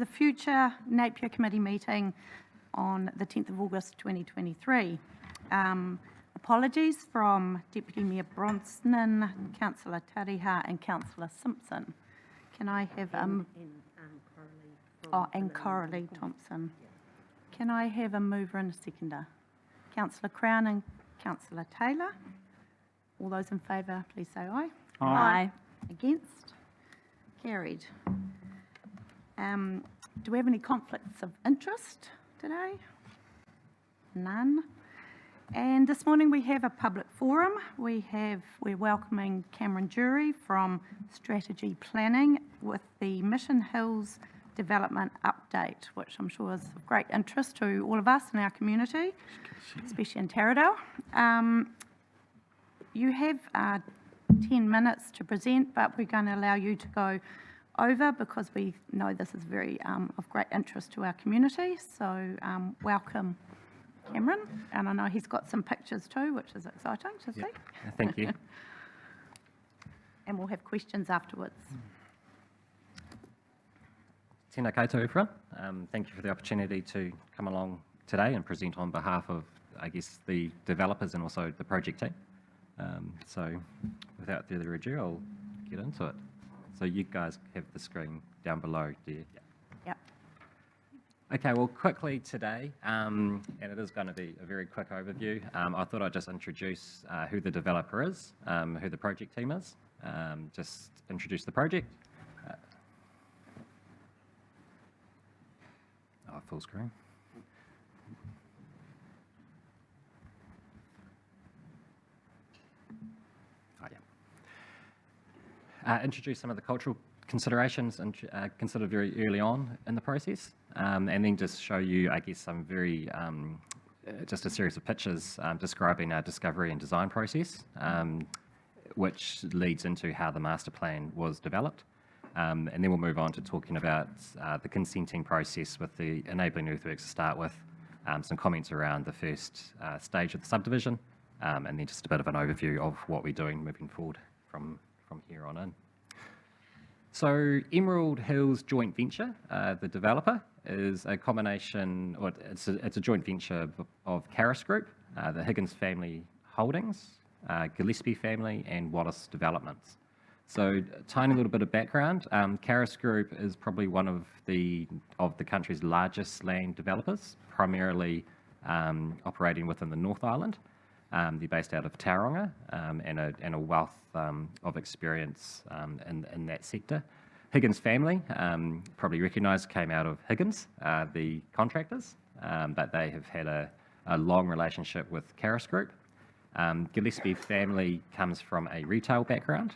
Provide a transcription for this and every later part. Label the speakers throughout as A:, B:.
A: the future Napier Committee meeting on the 10th of August 2023. Apologies from Deputy Mayor Brosnan, Councillor Tariha and Councillor Simpson. Can I have and Coralie Thompson. Can I have a mover and a seconder? Councillor Crown and Councillor Taylor. All those in favour, please say aye.
B: Aye.
A: Against? Carried. Do we have any conflicts of interest today? None. And this morning we have a public forum. We're welcoming Cameron Jury from Strategy Planning with the Mission Hills Development Update, which I'm sure is of great interest to all of us in our community, especially in Taradale. You have 10 minutes to present, but we're going to allow you to go over because we know this is very of great interest to our community. So welcome, Cameron. And I know he's got some pictures too, which is exciting to see.
C: Thank you.
A: And we'll have questions afterwards.
C: Tēnā koutou everyone. Thank you for the opportunity to come along today and present on behalf of, I guess, the developers and also the project team. So without further ado, I'll get into it. So you guys have the screen down below, do you?
A: Yep.
C: Okay, well, quickly today, and it is going to be a very quick overview, I thought I'd just introduce who the developer is, who the project team is, just introduce the project. Full screen. Introduce some of the cultural considerations and considered very early on in the process, and then just show you, I guess, some very, just a series of pictures describing our discovery and design process, which leads into how the master plan was developed. And then we'll move on to talking about the consenting process with the enabling earthworks to start with, some comments around the first stage of the subdivision, and then just a bit of an overview of what we're doing moving forward from here on in. So Emerald Hills Joint Venture, the developer, is a combination, or it's a joint venture of Caris Group, the Higgins Family Holdings, Gillespie Family, and Wallace Developments. So a tiny little bit of background. Caris Group is probably one of the country's largest land developers, primarily operating within the North Island. They're based out of Tauranga and a wealth of experience in that sector. Higgins Family, probably recognised, came out of Higgins, the contractors, but they have had a long relationship with Caris Group. Gillespie Family comes from a retail background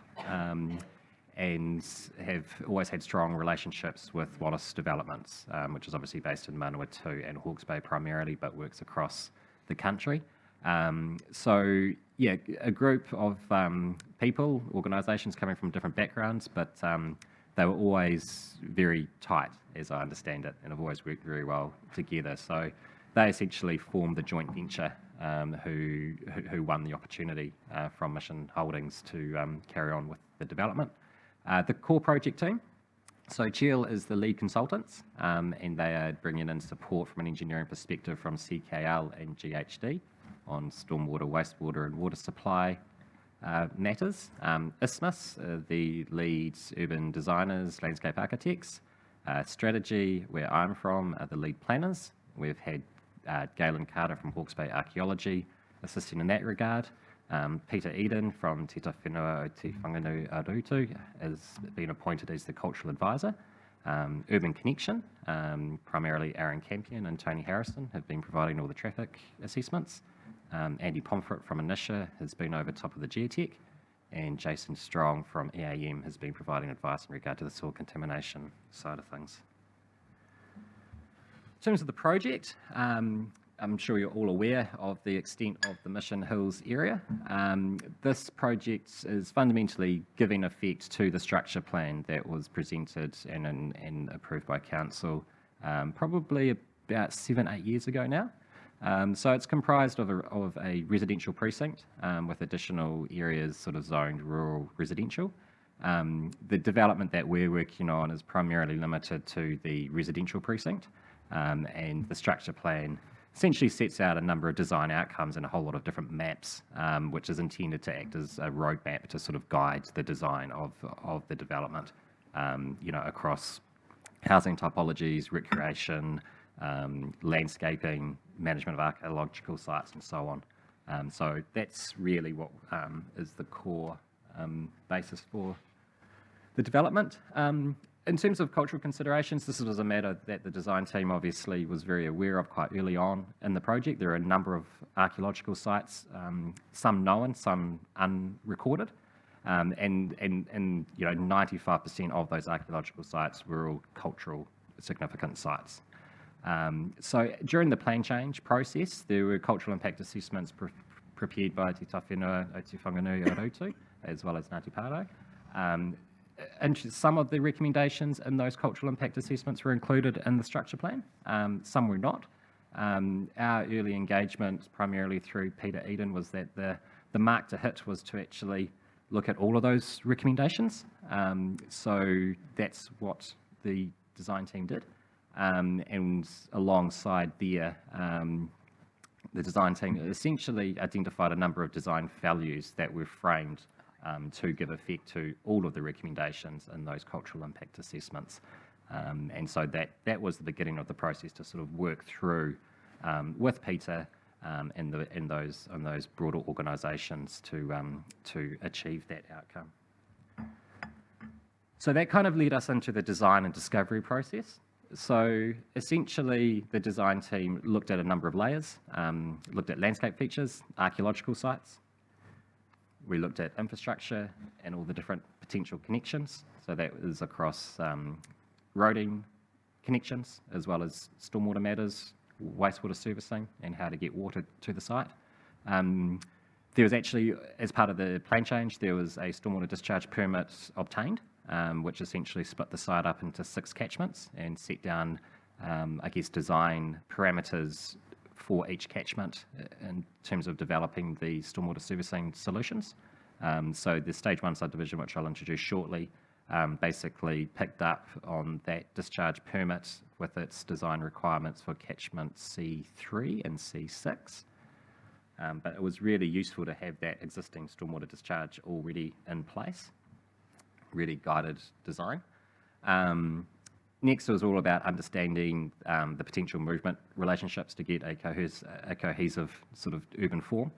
C: and have always had strong relationships with Wallace Developments, which is obviously based in Manawatu and Hawke's Bay primarily, but works across the country. So yeah, a group of people, organisations coming from different backgrounds, but they were always very tight, as I understand it, and have always worked very well together. So they essentially formed the joint venture who won the opportunity from Mission Holdings to carry on with the development. The core project team, so Chiel is the lead consultants, and they are bringing in support from an engineering perspective from CKL and GHD on stormwater, wastewater and water supply matters. Isthmus, the lead urban designers, landscape architects. Strategy, where I'm from, are the lead planners. We've had Galen Carter from Hawke's Bay Archaeology assisting in that regard. Peter Eden from Te Tawhenua o Te Whanganu Arutu has been appointed as the cultural advisor. Urban Connection, primarily Aaron Campion and Tony Harrison, have been providing all the traffic assessments. Andy Pomfret from Inisha has been over top of the geotech, and Jason Strong from EAM has been providing advice in regard to the soil contamination side of things. In terms of the project, I'm sure you're all aware of the extent of the Mission Hills area. This project is fundamentally giving effect to the structure plan that was presented and approved by Council probably about 7-8 years ago now. So it's comprised of a residential precinct with additional areas sort of zoned rural residential. The development that we're working on is primarily limited to the residential precinct, and the structure plan essentially sets out a number of design outcomes and a whole lot of different maps, which is intended to act as a roadmap to sort of guide the design of the development, across housing typologies, recreation, landscaping, management of archaeological sites, and so on. So that's really what is the core basis for the development. In terms of cultural considerations, this was a matter that the design team obviously was very aware of quite early on in the project. There are a number of archaeological sites, some known, some unrecorded, and 95% of those archaeological sites were all cultural significant sites. So during the plan change process, there were cultural impact assessments prepared by Te Tawhenua o Te Whanganui o Rautu, as well as Ngāti Pāro. And some of the recommendations in those cultural impact assessments were included in the structure plan, some were not. Our early engagement, primarily through Peter Eden, was that the mark to hit was to actually look at all of those recommendations. So that's what the design team did. And alongside there, the design team essentially identified a number of design values that were framed to give effect to all of the recommendations in those cultural impact assessments. And so that was the beginning of the process to sort of work through with Peter in those broader organisations to achieve that outcome. So that kind of led us into the design and discovery process. So essentially, the design team looked at a number of layers, looked at landscape features, archaeological sites. We looked at infrastructure and all the different potential connections. So that was across roading connections, as well as stormwater matters, wastewater servicing, and how to get water to the site. There was actually, as part of the plan change, there was a stormwater discharge permit obtained, which essentially split the site up into 6 catchments and set down, design parameters for each catchment in terms of developing the stormwater servicing solutions. So the stage 1 subdivision, which I'll introduce shortly, basically picked up on that discharge permit with its design requirements for catchment C3 and C6. But it was really useful to have that existing stormwater discharge already in place, really guided design. Next, it was all about understanding the potential movement relationships to get a cohesive sort of urban form.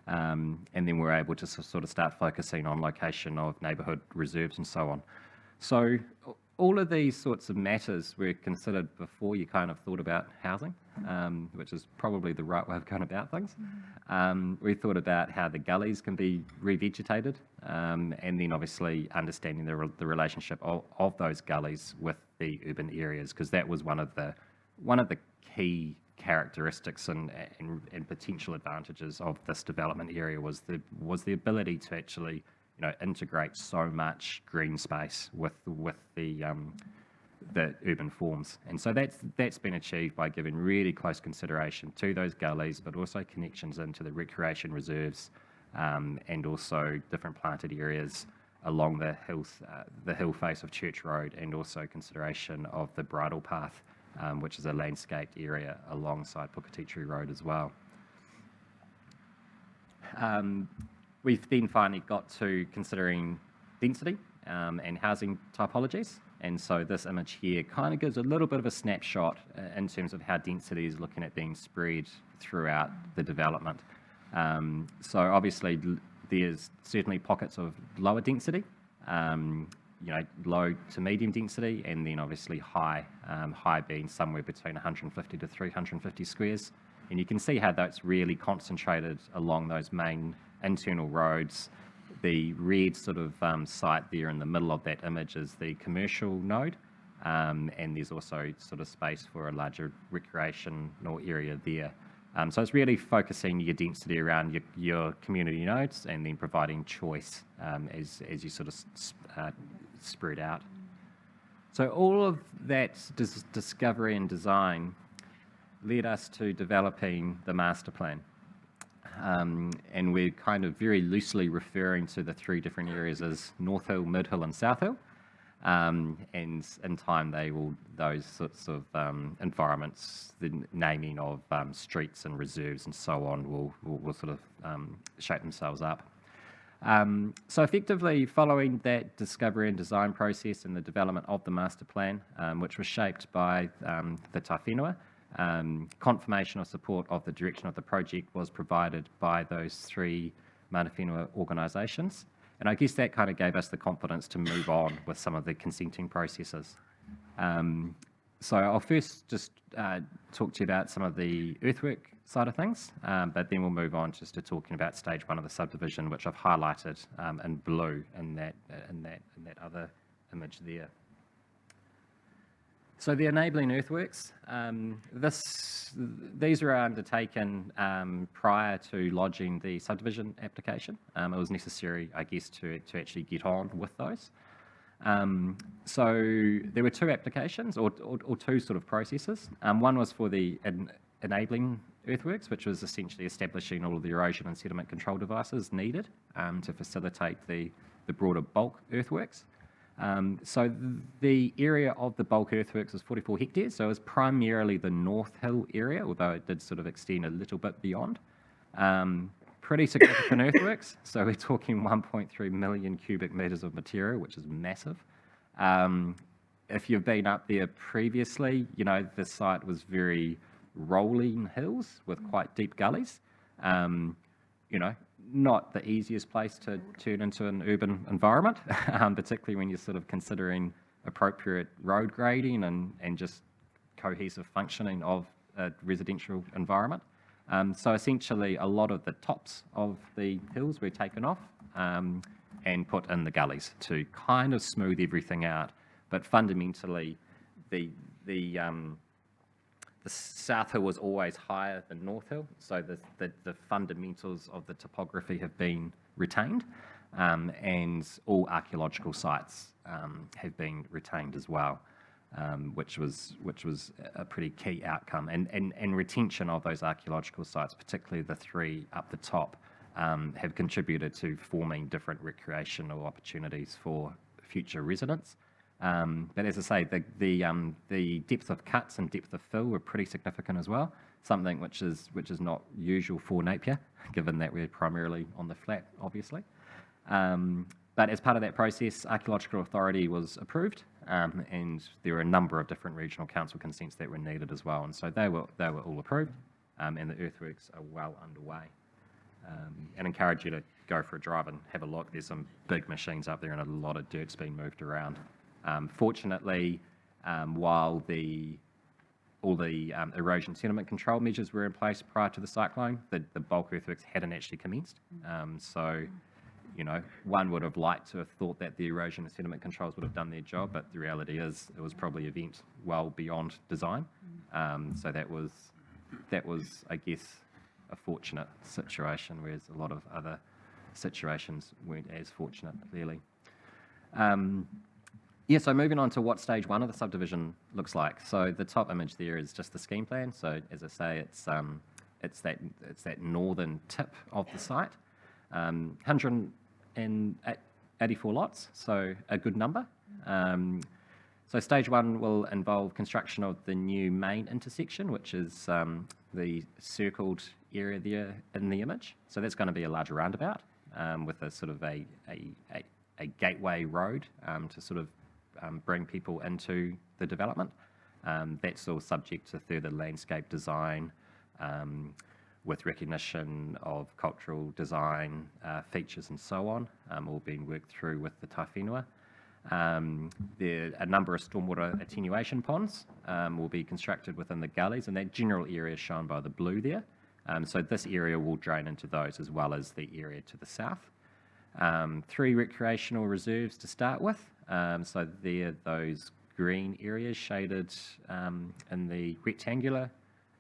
C: And then we're able to sort of start focusing on location of neighbourhood reserves and so on. So all of these sorts of matters were considered before you kind of thought about housing, which is probably the right way of going about things. We thought about how the gullies can be revegetated, and then obviously understanding the relationship of those gullies with the urban areas, because that was one of the key characteristics and potential advantages of this development area was the ability to actually integrate so much green space with the urban forms. And so that's been achieved by giving really close consideration to those gullies, but also connections into the recreation reserves, and also different planted areas along the hill face of Church Road, and also consideration of the bridle path, which is a landscaped area alongside Puketitiri Road as well. We've then finally got to considering density and housing typologies. And so this image here kind of gives a little bit of a snapshot in terms of how density is looking at being spread throughout the development. So obviously there's certainly pockets of lower density, low to medium density, and then obviously high being somewhere between 150 to 350 squares. And you can see how that's really concentrated along those main internal roads. The red sort of site there in the middle of that image is the commercial node, and there's also sort of space for a larger recreational area there. So it's really focusing your density around your community nodes, and then providing choice as you sort of spread out. So all of that discovery and design led us to developing the master plan. and we're kind of very loosely referring to the three different areas as North Hill, Mid Hill, and South Hill. And in time, those sorts of environments, the naming of streets and reserves and so on, will sort of shape themselves up. So effectively, following that discovery and design process and the development of the master plan, which was shaped by the tawhenua, confirmation or support of the direction of the project was provided by those three mana whenua organisations. And I guess that kind of gave us the confidence to move on with some of the consenting processes. So I'll first just talk to you about some of the earthwork side of things, but then we'll move on just to talking about stage one of the subdivision, which I've highlighted in blue in that other image there. So the enabling earthworks, these were undertaken prior to lodging the subdivision application. It was necessary, I guess, to actually get on with those. So there were two applications or two sort of processes. One was for the enabling earthworks, which was essentially establishing all of the erosion and sediment control devices needed to facilitate the broader bulk earthworks. So the area of the bulk earthworks was 44 hectares, so it was primarily the North Hill area, although it did sort of extend a little bit beyond. Pretty significant earthworks, so we're talking 1.3 million cubic metres of material, which is massive. If you've been up there previously, you know, the site was very rolling hills with quite deep gullies. You know, not the easiest place to turn into an urban environment, particularly when you're sort of considering appropriate road grading and just cohesive functioning of a residential environment. So essentially a lot of the tops of the hills were taken off and put in the gullies to kind of smooth everything out. But fundamentally, the South Hill was always higher than North Hill, so the fundamentals of the topography have been retained, and all archaeological sites have been retained as well, which was a pretty key outcome. And retention of those archaeological sites, particularly the three up the top, have contributed to forming different recreational opportunities for future residents. But as I say, the depth of cuts and depth of fill were pretty significant as well, something which is not usual for Napier, given that we're primarily on the flat, obviously. But as part of that process, Archaeological Authority was approved, and there were a number of different regional council consents that were needed as well, and so they were all approved, and the earthworks are well underway. And encourage you to go for a drive and have a look. There's some big machines up there and a lot of dirt's being moved around. Fortunately, while all the erosion sediment control measures were in place prior to the cyclone, the bulk earthworks hadn't actually commenced. So, you know, one would have liked to have thought that the erosion and sediment controls would have done their job, but the reality is it was probably an event well beyond design. So that was, I guess, a fortunate situation, whereas a lot of other situations weren't as fortunate, clearly. Yeah, so moving on to what stage one of the subdivision looks like. So the top image there is just the scheme plan. So as I say, it's that northern tip of the site. 184 lots, so a good number. So stage one will involve construction of the new main intersection, which is the circled area there in the image. So that's going to be a larger roundabout with a sort of a gateway road to sort of bring people into the development. That's all subject to further landscape design with recognition of cultural design features and so on, all being worked through with the tawhenua. There a number of stormwater attenuation ponds will be constructed within the gullies, and that general area is shown by the blue there. So this area will drain into those as well as the area to the south. 3 recreational reserves to start with. So they're those green areas shaded in the rectangular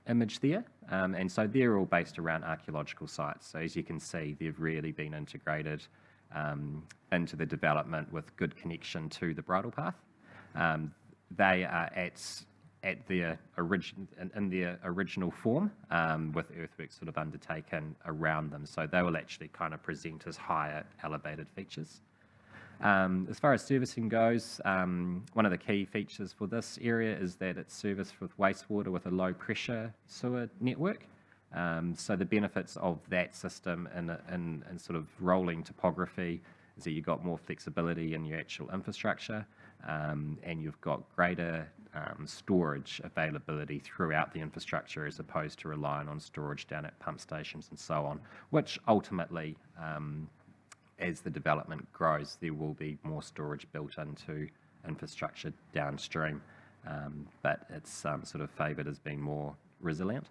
C: image there. And so they're all based around archaeological sites. So as you can see, they've really been integrated into the development with good connection to the bridle path. They are at at their in their original form, with earthworks sort of undertaken around them. So they will actually kind of present as higher elevated features. As far as servicing goes, one of the key features for this area is that it's serviced with wastewater with a low pressure sewer network. So the benefits of that system in sort of rolling topography is that you've got more flexibility in your actual infrastructure, and you've got greater storage availability throughout the infrastructure as opposed to relying on storage down at pump stations and so on, which ultimately, as the development grows, there will be more storage built into infrastructure downstream, but it's sort of favoured as being more resilient.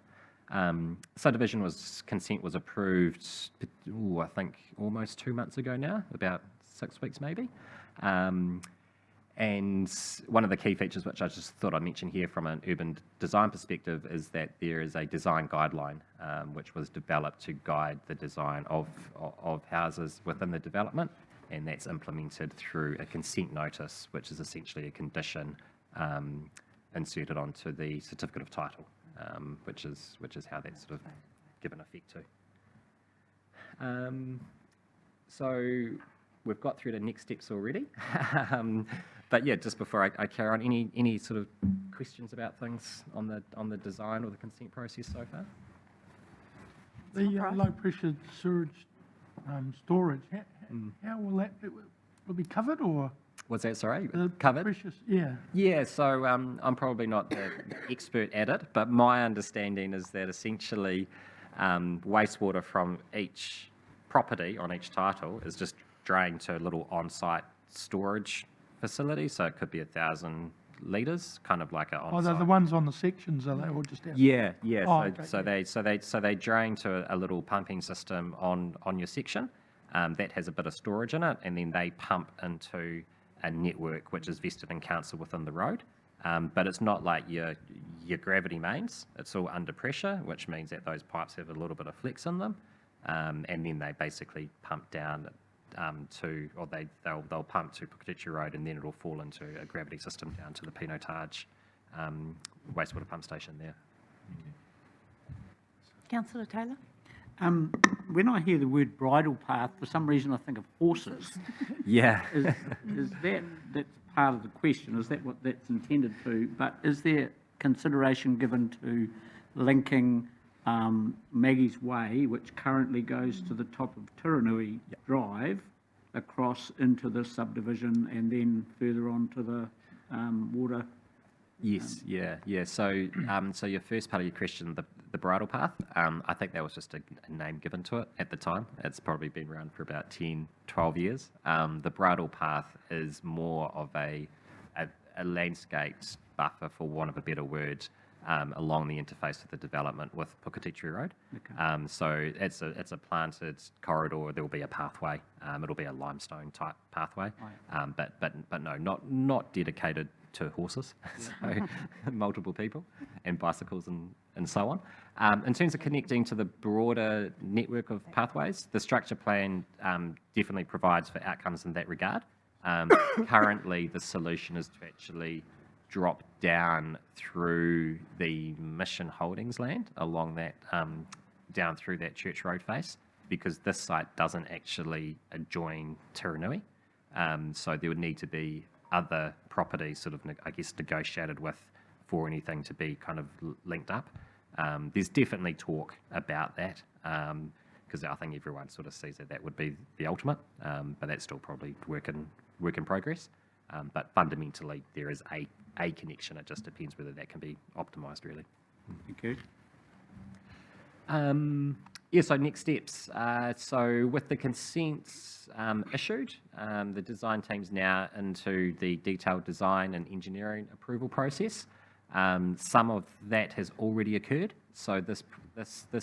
C: Subdivision consent was approved, I think almost 2 months ago now, about 6 weeks maybe. And one of the key features which I just thought I'd mention here from an urban design perspective is that there is a design guideline which was developed to guide the design of houses within the development, and that's implemented through a consent notice, which is essentially a condition inserted onto the certificate of title, which is how that's sort of given effect to. So we've got through the next steps already. But yeah, just before I carry on, any sort of questions about things on the design or the consent process so far?
B: The low pressure sewage storage, how will that will be covered, or?
C: Was that, sorry,
B: The
C: covered?
B: precious, yeah.
C: Yeah, so I'm probably not the expert at it, but my understanding is that essentially wastewater from each property on each title is just drained to a little on-site storage facility, so it could be 1,000 litres, kind of like a on-site.
B: Oh, they're the ones on the sections, are they, or just out?
C: Yeah.
B: Oh,
C: So
B: okay,
C: they drain to a little pumping system on your section that has a bit of storage in it, and then they pump into a network which is vested in council within the road. But it's not like your gravity mains. It's all under pressure, which means that those pipes have a little bit of flex in them, and then they basically pump down they'll pump to Puketechi Road, and then it'll fall into a gravity system down to the Pinotage wastewater pump station there.
A: Councillor Taylor?
D: When I hear the word bridle path, for some reason I think of horses.
C: Yeah.
D: Is that's part of the question? Is that what that's intended to? But is there consideration given to linking Maggie's Way, which currently goes to the top of Turanui Drive, across into the subdivision and then further on to the water?
C: Yes, yeah. So your first part of your question, the bridle path, I think that was just a name given to it at the time. It's probably been around for about 10, 12 years. The bridle path is more of a landscaped buffer, for want of a better word, along the interface of the development with Puketechi Road.
D: Okay.
C: So it's a planted corridor. There will be a pathway. It'll be a limestone type pathway, but no, not dedicated to horses, so multiple people and bicycles and so on. In terms of connecting to the broader network of pathways, the structure plan definitely provides for outcomes in that regard. Currently, the solution is to actually drop down through the Mission Holdings land along that, down through that Church Road face, because this site doesn't actually adjoin Turanui. So there would need to be other properties sort of, I guess, negotiated with for anything to be kind of linked up. There's definitely talk about that, because I think everyone sort of sees that would be the ultimate, but that's still probably work in progress. But fundamentally, there is a connection. It just depends whether that can be optimised, really.
D: Thank you.
C: So next steps. So with the consents issued, the design team's now into the detailed design and engineering approval process. Some of that has already occurred. So this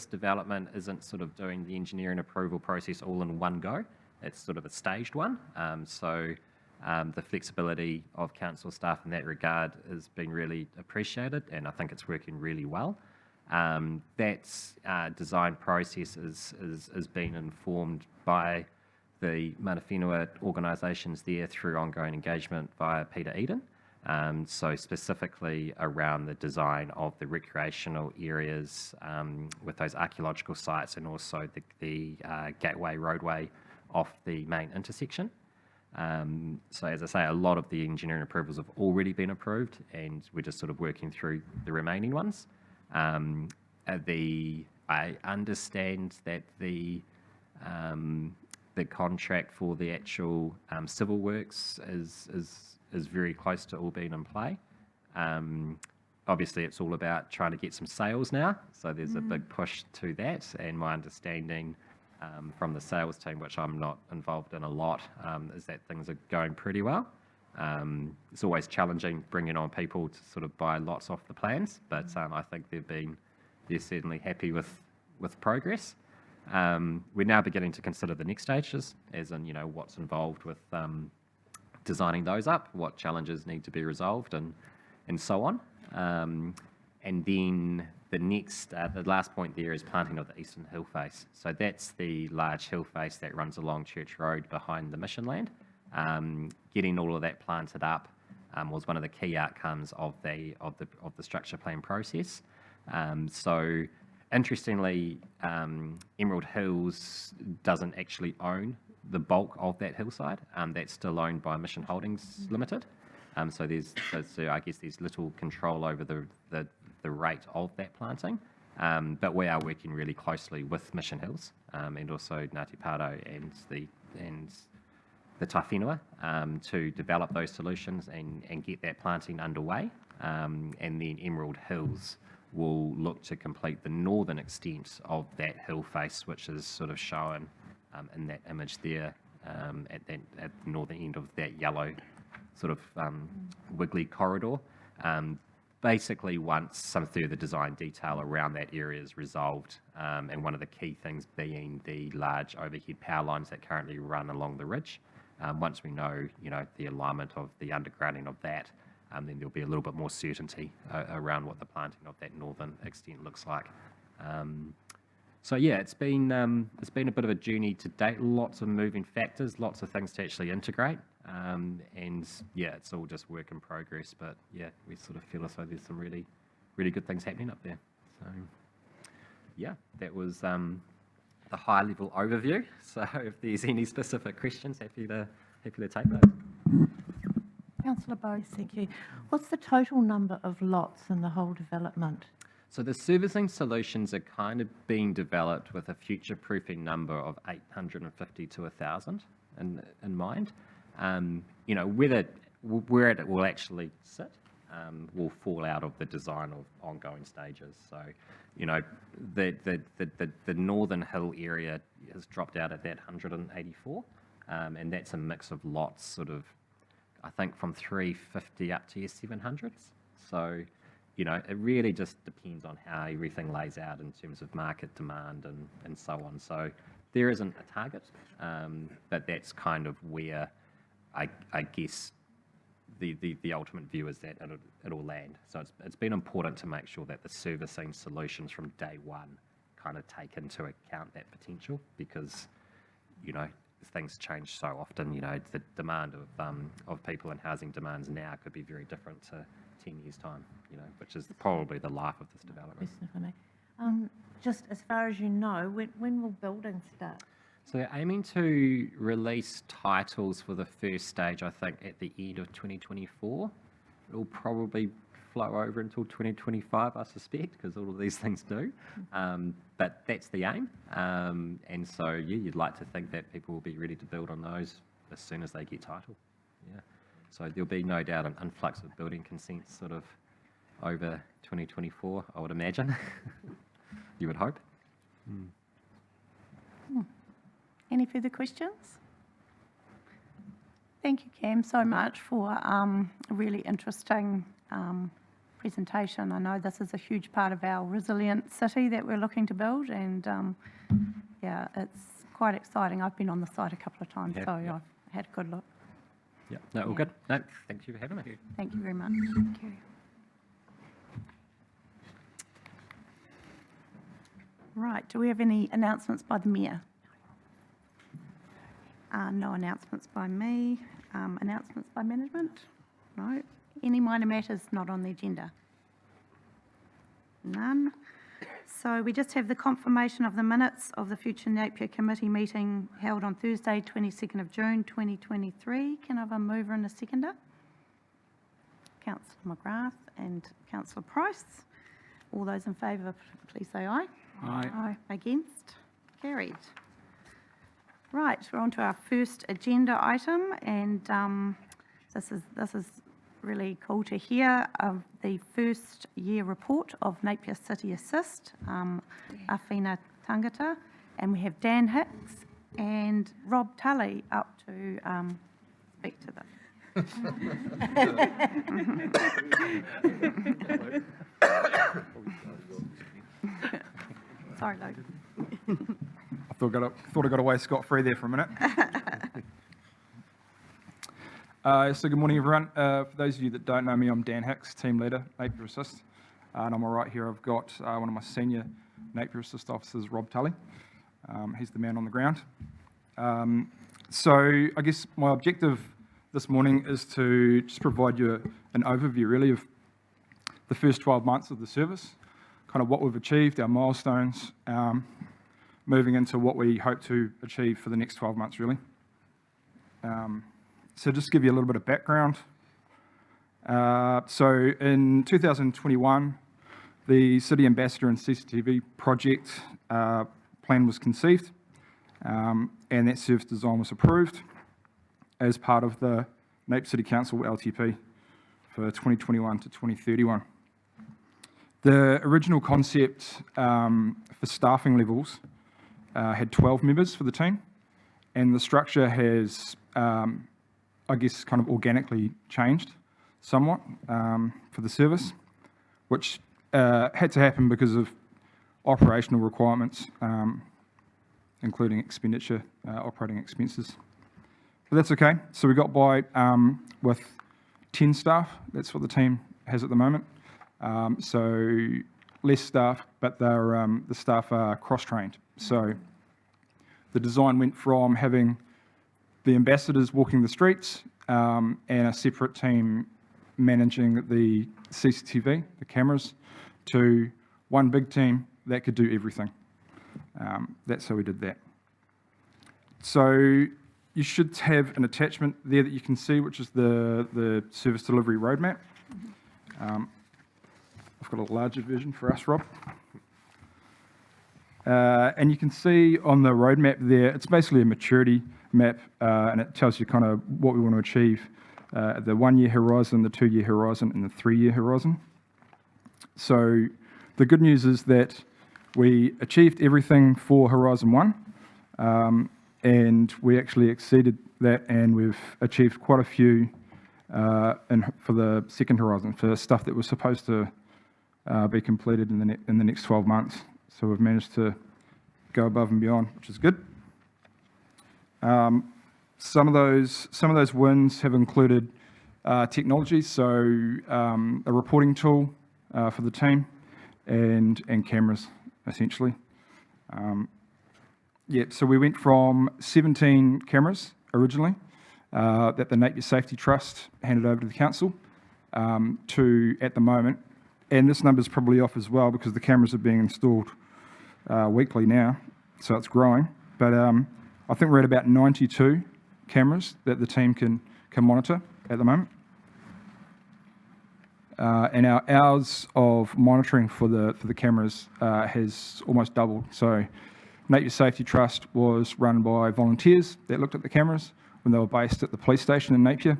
C: development isn't sort of doing the engineering approval process all in one go. It's sort of a staged one. The flexibility of council staff in that regard has been really appreciated, and I think it's working really well. That design process is being informed by the mana whenua organisations there through ongoing engagement via Peter Eden. So specifically around the design of the recreational areas with those archaeological sites and also the gateway roadway off the main intersection. So as I say, a lot of the engineering approvals have already been approved and we're just sort of working through the remaining ones. I understand that the contract for the actual civil works is very close to all being in play. Obviously, it's all about trying to get some sales now, so there's a big push to that. And my understanding from the sales team, which I'm not involved in a lot, is that things are going pretty well. It's always challenging bringing on people to sort of buy lots off the plans, but I think they're certainly happy with progress. We're now beginning to consider the next stages, as in, what's involved with designing those up, what challenges need to be resolved, and so on. And then the last point there is planting of the eastern hill face. So that's the large hill face that runs along Church Road behind the mission land. Getting all of that planted up was one of the key outcomes of the structure plan process. So interestingly, Emerald Hills doesn't actually own the bulk of that hillside. That's still owned by Mission Holdings Limited. So I guess there's little control over the rate of that planting. But we are working really closely with Mission Hills and also Napier and the Tawhenua to develop those solutions and get that planting underway. And then Emerald Hills will look to complete the northern extent of that hill face, which is sort of shown in that image there at the northern end of that yellow sort of wiggly corridor. Basically, once some further design detail around that area is resolved, and one of the key things being the large overhead power lines that currently run along the ridge, once we know, the alignment of the undergrounding of that, then there'll be a little bit more certainty around what the planting of that northern extent looks like. So yeah, it's been a bit of a journey to date. Lots of moving factors, lots of things to actually integrate, and yeah, it's all just work in progress. But yeah, we sort of feel as though there's some really, really good things happening up there. So yeah, that was the high level overview. So if there's any specific questions, happy to take those.
E: Councillor Bowes, thank you. What's the total number of lots in the whole development?
C: So the servicing solutions are kind of being developed with a future-proofing number of 850 to 1,000 in mind. Where it will actually sit will fall out of the design of ongoing stages. So, the Northern Hill area has dropped out at that 184, and that's a mix of lots, sort of, I think from 350 up to your 700s. So, it really just depends on how everything lays out in terms of market demand and so on. So there isn't a target, but that's kind of where I guess the ultimate view is that it'll land. So it's been important to make sure that the servicing solutions from day one kind of take into account that potential, because things change so often. The demand of people and housing demands now could be very different to 10 years' time, which is probably the life of this development.
E: Just as far as you know, when will building start?
C: So they're aiming to release titles for the first stage, I think, at the end of 2024. It'll probably flow over until 2025, I suspect, because all of these things do. But that's the aim. And so, yeah, you'd like to think that people will be ready to build on those as soon as they get title. Yeah. So there'll be no doubt an influx of building consents sort of over 2024, I would imagine. You would hope.
A: Any further questions? Thank you, Cam, so much for a really interesting presentation. I know this is a huge part of our resilient city that we're looking to build, and yeah, it's quite exciting. I've been on the site a couple of times, so I've had a good look.
C: Yeah, no, all good. No, thank you for having me.
A: Thank you very much. Thank you. Right, do we have any announcements by the Mayor? No announcements by me. Announcements by management? No. Any minor matters not on the agenda? None. So we just have the confirmation of the minutes of the future Napier Committee meeting held on Thursday, 22nd of June 2023. Can I have a mover and a seconder? Councillor McGrath and Councillor Price. All those in favour, please say aye.
D: Aye.
A: Aye. Against? Carried. Right, we're on to our first agenda item, and this is really cool to hear of the first year report of Napier City Assist, Awhina Tangata, and we have Dan Hicks and Rob Tully up to speak to this. Sorry, Logan.
F: I thought I got away scot-free there for a minute. So good morning, everyone. For those of you that don't know me, I'm Dan Hicks, team leader, Napier Assist. And on my right here, I've got one of my senior Napier Assist officers, Rob Tully. He's the man on the ground. So I guess my objective this morning is to just provide you an overview, really, of the first 12 months of the service, kind of what we've achieved, our milestones, moving into what we hope to achieve for the next 12 months, really. So just to give you a little bit of background. So in 2021, the City Ambassador and CCTV project plan was conceived, and that service design was approved as part of the Napier City Council LTP for 2021 to 2031. The original concept for staffing levels had 12 members for the team, and the structure has, I guess, kind of organically changed somewhat for the service, which had to happen because of operational requirements, including expenditure, operating expenses. But that's okay. So we got by with 10 staff. That's what the team has at the moment. So less staff, but the staff are cross-trained. So the design went from having the ambassadors walking the streets and a separate team managing the CCTV, the cameras, to one big team that could do everything. That's how we did that. So you should have an attachment there that you can see, which is the service delivery roadmap. I've got a larger version for us, Rob. And you can see on the roadmap there, it's basically a maturity map, and it tells you kind of what we want to achieve, the 1 year horizon, the 2 year horizon, and the 3 year horizon. So the good news is that we achieved everything for Horizon 1, and we actually exceeded that, and we've achieved quite a few for the second horizon, for stuff that was supposed to be completed in the next 12 months. So we've managed to go above and beyond, which is good. Some of those wins have included technology, so a reporting tool for the team, and cameras, essentially. So we went from 17 cameras originally that the Napier Safety Trust handed over to the council to, at the moment, and this number's probably off as well because the cameras are being installed weekly now, so it's growing. But I think we're at about 92 cameras that the team can monitor at the moment. And our hours of monitoring for the cameras has almost doubled. So Napier Safety Trust was run by volunteers that looked at the cameras when they were based at the police station in Napier,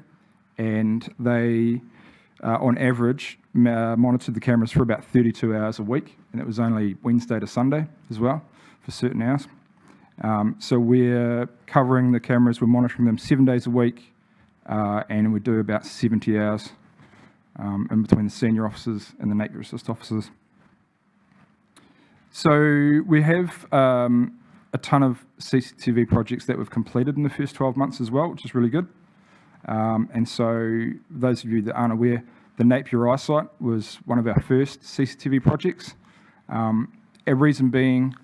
F: and they, on average, monitored the cameras for about 32 hours a week, and it was only Wednesday to Sunday as well for certain hours. So we're covering the cameras, we're monitoring them 7 days a week, and we do about 70 hours in between the senior officers and the Napier Assist officers. So we have a ton of CCTV projects that we've completed in the first 12 months as well, which is really good. And so those of you that aren't aware, the Napier eyesite was one of our first CCTV projects. A reason being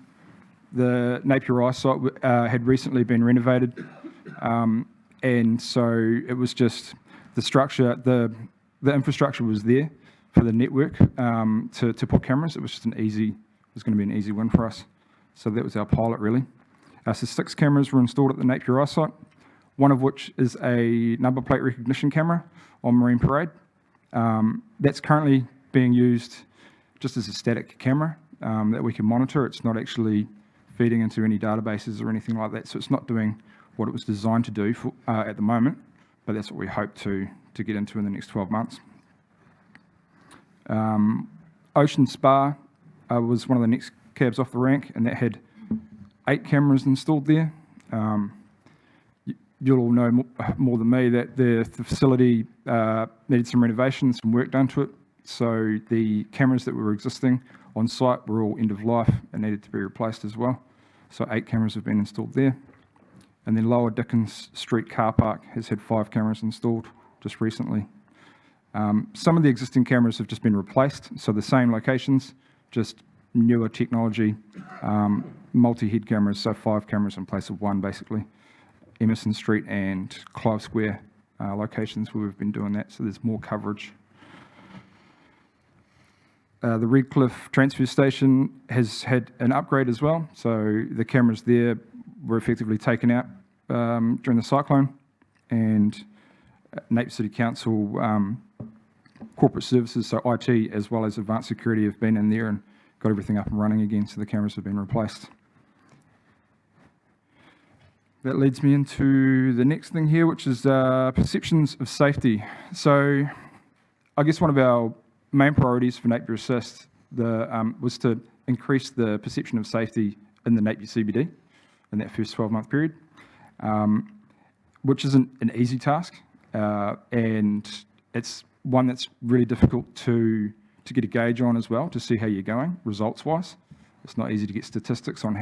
F: the Napier eyesite had recently been renovated, and so it was just the structure, the infrastructure was there for the network to put cameras. It was just going to be an easy win for us. So that was our pilot, really. So 6 cameras were installed at the Napier ice site, one of which is a number plate recognition camera on Marine Parade. That's currently being used just as a static camera that we can monitor. It's not actually feeding into any databases or anything like that, so it's not doing what it was designed to do at the moment, but that's what we hope to get into in the next 12 months. Ocean Spa was one of the next cabs off the rank, and that had 8 cameras installed there. You'll all know more than me that the facility needed some renovations, some work done to it. So the cameras that were existing on site were all end of life and needed to be replaced as well. So 8 cameras have been installed there. And then Lower Dickens Street car park has had 5 cameras installed just recently. Some of the existing cameras have just been replaced, so the same locations, just newer technology, multi-head cameras, so 5 cameras in place of 1 basically. Emerson Street and Clive Square locations where we've been doing that, so there's more coverage. The Redcliffe transfer station has had an upgrade as well, so the cameras there were effectively taken out during the cyclone, and Napier City Council corporate services, so IT as well as advanced security, have been in there and got everything up and running again, so the cameras have been replaced. That leads me into the next thing here, which is perceptions of safety. So I guess one of our main priorities for Napier Assist was to increase the perception of safety in the Napier CBD in that first 12-month period, which isn't an easy task, and it's one that's really difficult to get a gauge on as well, to see how you're going results-wise. It's not easy to get statistics on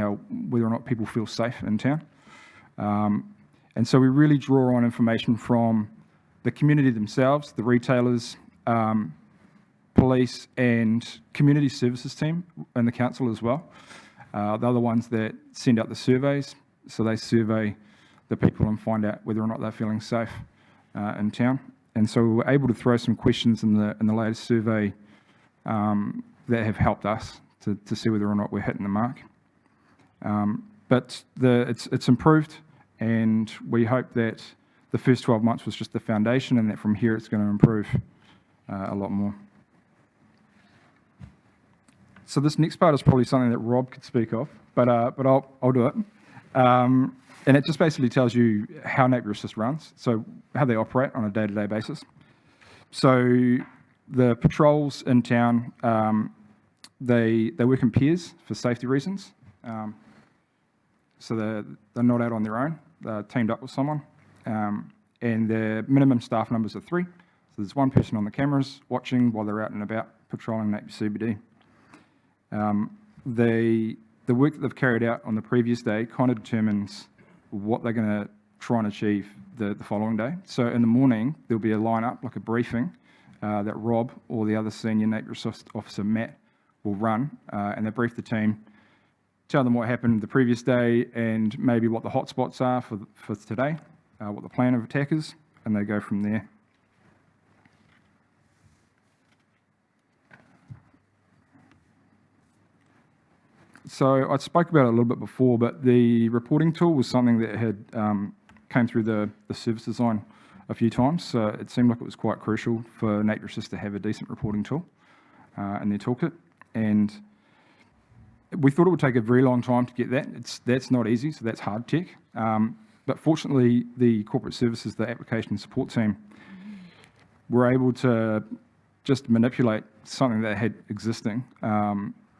F: whether or not people feel safe in town. And so we really draw on information from the community themselves, the retailers, police and community services team and the council as well. They're the ones that send out the surveys, so they survey the people and find out whether or not they're feeling safe in town. And so we were able to throw some questions in the latest survey that have helped us to see whether or not we're hitting the mark. But it's improved, and we hope that the first 12 months was just the foundation, and that from here it's going to improve a lot more. So this next part is probably something that Rob could speak of, but I'll do it. And it just basically tells you how Napier Assist runs, so how they operate on a day-to-day basis. So the patrols in town, they work in pairs for safety reasons. So they're not out on their own, they're teamed up with someone. And their minimum staff numbers are 3. So there's 1 person on the cameras watching while they're out and about patrolling Napier CBD. The work that they've carried out on the previous day kind of determines what they're going to try and achieve the following day. So in the morning, there'll be a line-up, like a briefing, that Rob or the other senior Napier Assist officer, Matt, will run, and they brief the team, tell them what happened the previous day and maybe what the hotspots are for today, what the plan of attack is, and they go from there. So I spoke about it a little bit before, but the reporting tool was something that had came through the service design a few times. So it seemed like it was quite crucial for Napier Assist to have a decent reporting tool in their toolkit. And we thought it would take a very long time to get that. That's not easy, so that's hard tech. But fortunately, the corporate services, the application support team, were able to just manipulate something that had existing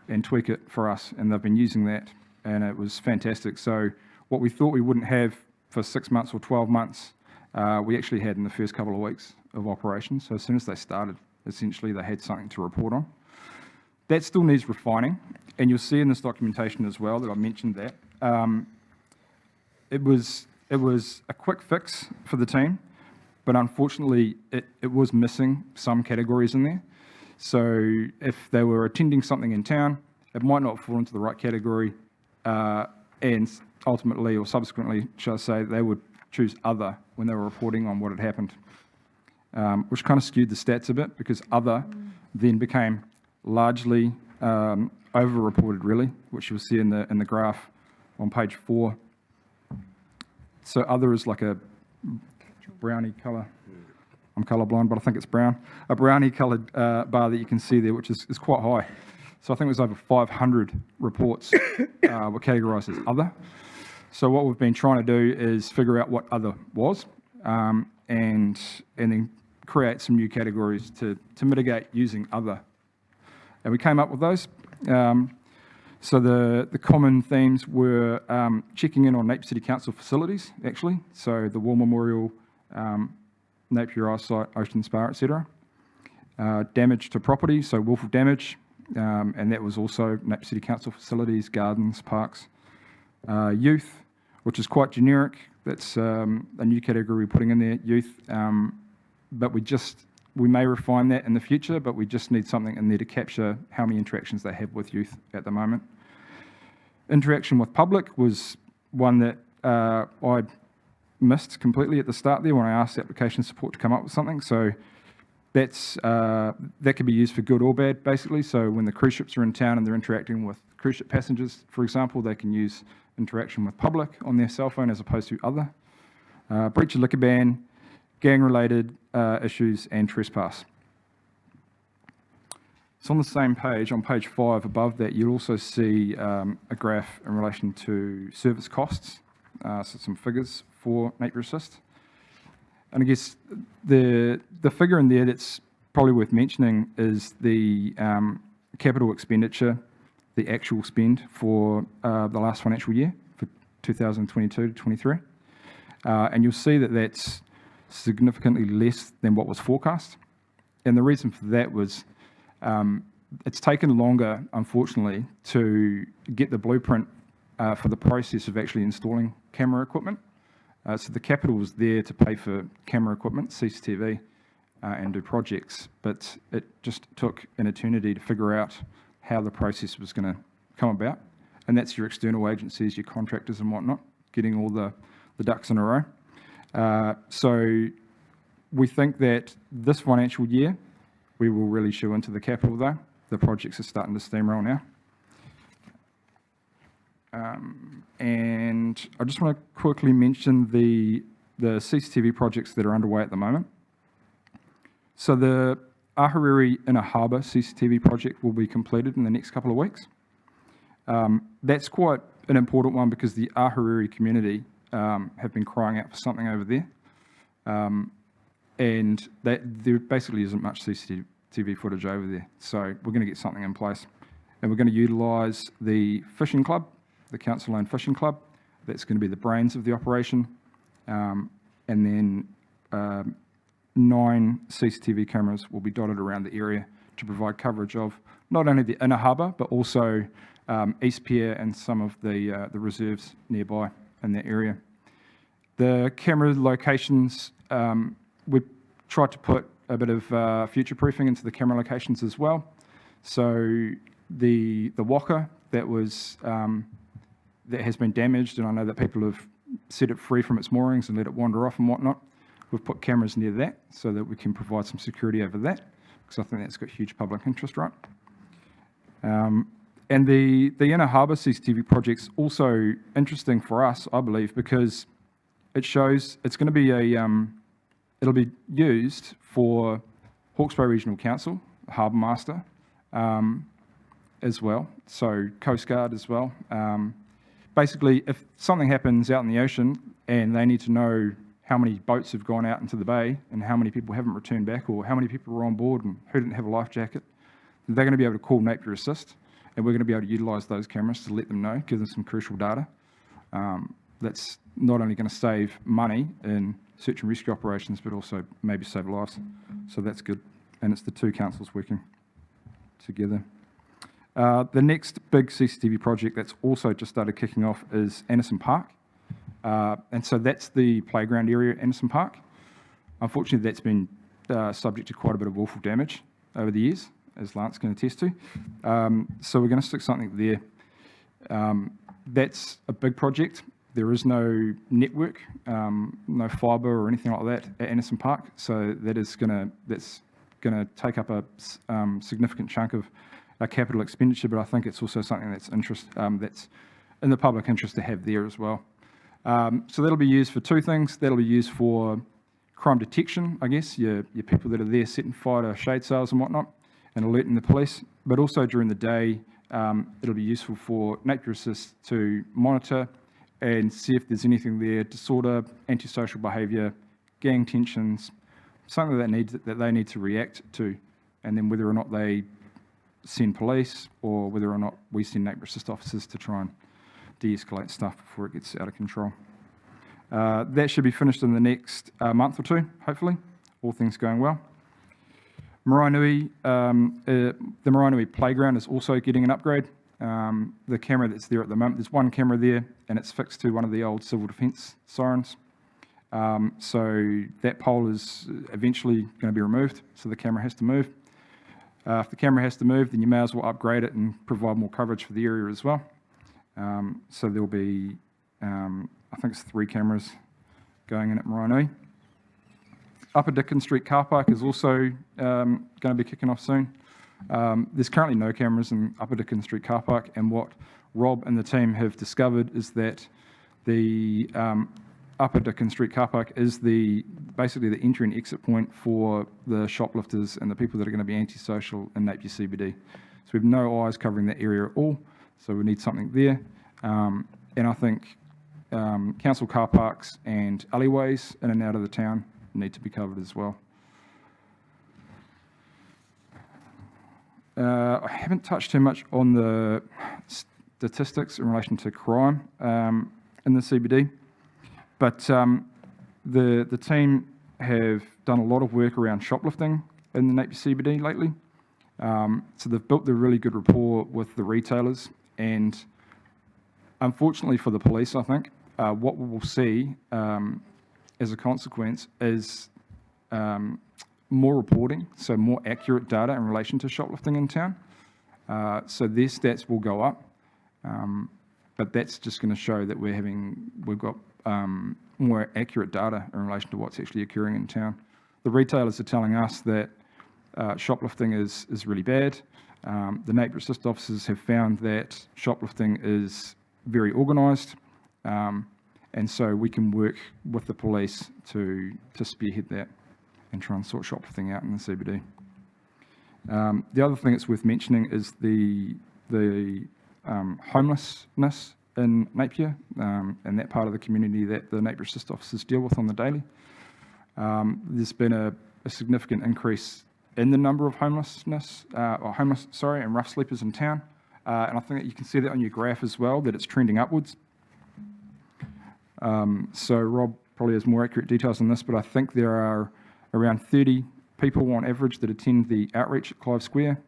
F: and tweak it for us, and they've been using that, and it was fantastic. So what we thought we wouldn't have for 6 months or 12 months, we actually had in the first couple of weeks of operation. So as soon as they started, essentially they had something to report on. That still needs refining, and you'll see in this documentation as well that I mentioned that. It was a quick fix for the team, but unfortunately it was missing some categories in there. So if they were attending something in town, it might not fall into the right category, and ultimately or subsequently, shall I say, they would choose other when they were reporting on what had happened. which kind of skewed the stats a bit because other then became largely over-reported, really, which you'll see in the graph on page 4. So other is like a brownie colour. I'm colourblind, but I think it's brown. A brownie coloured bar that you can see there, which is quite high. So I think it was over 500 reports were categorised as other. So what we've been trying to do is figure out what other was, and then create some new categories to mitigate using other. And we came up with those. So the common themes were checking in on Napier City Council facilities, actually. So the War Memorial, Napier Eyesight, Ocean Spa, etc. Damage to property, so willful damage, and that was also Napier City Council facilities, gardens, parks. Youth, which is quite generic. That's a new category we're putting in there, youth. But we may refine that in the future, but we just need something in there to capture how many interactions they have with youth at the moment. Interaction with public was one that I missed completely at the start there when I asked application support to come up with something. So that can be used for good or bad, basically. So when the cruise ships are in town and they're interacting with cruise ship passengers, for example, they can use interaction with public on their cell phone as opposed to other. Breach of liquor ban, gang-related issues, and trespass. So on the same page, on page 5 above that, you'll also see a graph in relation to service costs, so some figures for Napier Assist. And I guess the figure in there that's probably worth mentioning is the capital expenditure, the actual spend for the last financial year, for 2022 to 23. And you'll see that that's significantly less than what was forecast. And the reason for that was it's taken longer, unfortunately, to get the blueprint for the process of actually installing camera equipment. So the capital was there to pay for camera equipment, CCTV, and do projects, but it just took an eternity to figure out how the process was going to come about. And that's your external agencies, your contractors and whatnot, getting all the ducks in a row. So we think that this financial year, we will really shoe into the capital though. The projects are starting to steamroll now. And I just want to quickly mention the CCTV projects that are underway at the moment. So the Ahuriri Inner Harbour CCTV project will be completed in the next couple of weeks. That's quite an important one because the Ahuriri community have been crying out for something over there. And there basically isn't much CCTV footage over there. So we're going to get something in place. And we're going to utilise the fishing club, the council-owned fishing club. That's going to be the brains of the operation. And then 9 CCTV cameras will be dotted around the area to provide coverage of not only the inner harbour, but also East Pier and some of the reserves nearby in that area. The camera locations, we tried to put a bit of future-proofing into the camera locations as well. So the walker that was that has been damaged, and I know that people have set it free from its moorings and let it wander off and whatnot. We've put cameras near that so that we can provide some security over that, because I think that's got huge public interest, right? And the Inner Harbour CCTV project's also interesting for us, I believe, because it shows it's going to be it'll be used for Hawke's Bay Regional Council, Harbour Master, as well, so Coast Guard as well. Basically, if something happens out in the ocean and they need to know how many boats have gone out into the bay and how many people haven't returned back or how many people were on board and who didn't have a life jacket, they're going to be able to call Napier Assist, and we're going to be able to utilise those cameras to let them know, give them some crucial data. That's not only going to save money in search and rescue operations, but also maybe save lives. So that's good. And it's the two councils working together. The next big CCTV project that's also just started kicking off is Anderson Park. And so that's the playground area at Anderson Park. Unfortunately, that's been subject to quite a bit of willful damage over the years, as Lance can attest to. So we're going to stick something there. That's a big project. There is no network, no fibre or anything like that at Anderson Park, so that's going to take up a significant chunk of our capital expenditure. But I think it's also something that's in the public interest to have there as well. So that'll be used for two things. That'll be used for crime detection, I guess, your people that are there setting fire to shade sails and whatnot, and alerting the police. But also during the day, it'll be useful for Napier Assist to monitor and see if there's anything there, disorder, antisocial behaviour, gang tensions, something that they need to react to, and then whether or not they send police or whether or not we send Napier Assist officers to try and de-escalate stuff before it gets out of control. That should be finished in the next month or two, hopefully, all things going well. Maraenui, the Maraenui playground is also getting an upgrade. The camera that's there at the moment, there's one camera there and it's fixed to one of the old civil defence sirens. So that pole is eventually going to be removed, so the camera has to move. If the camera has to move, then you may as well upgrade it and provide more coverage for the area as well. So there'll be, I think it's 3 cameras going in at Maraenui. Upper Dickon Street car park is also going to be kicking off soon. There's currently no cameras in Upper Dickon Street car park, and what Rob and the team have discovered is that the Upper Dickon Street car park is basically the entry and exit point for the shoplifters and the people that are going to be antisocial in Napier CBD. So we have no eyes covering that area at all, so we need something there. And I think council car parks and alleyways in and out of the town need to be covered as well. I haven't touched too much on the statistics in relation to crime in the CBD, but the team have done a lot of work around shoplifting in the Napier CBD lately. So they've built a really good rapport with the retailers, and unfortunately for the police, I think, what we will see as a consequence is more reporting, so more accurate data in relation to shoplifting in town. So their stats will go up, but that's just going to show that we've got more accurate data in relation to what's actually occurring in town. The retailers are telling us that shoplifting is really bad. The Napier Assist officers have found that shoplifting is very organised, and so we can work with the police to spearhead that and try and sort shoplifting out in the CBD. The other thing that's worth mentioning is the homelessness in Napier and that part of the community that the Napier Assist officers deal with on the daily. There's been a significant increase in the number of and rough sleepers in town, and I think that you can see that on your graph as well, that it's trending upwards. So Rob probably has more accurate details on this, but I think there are around 30 people on average that attend the outreach at Clive Square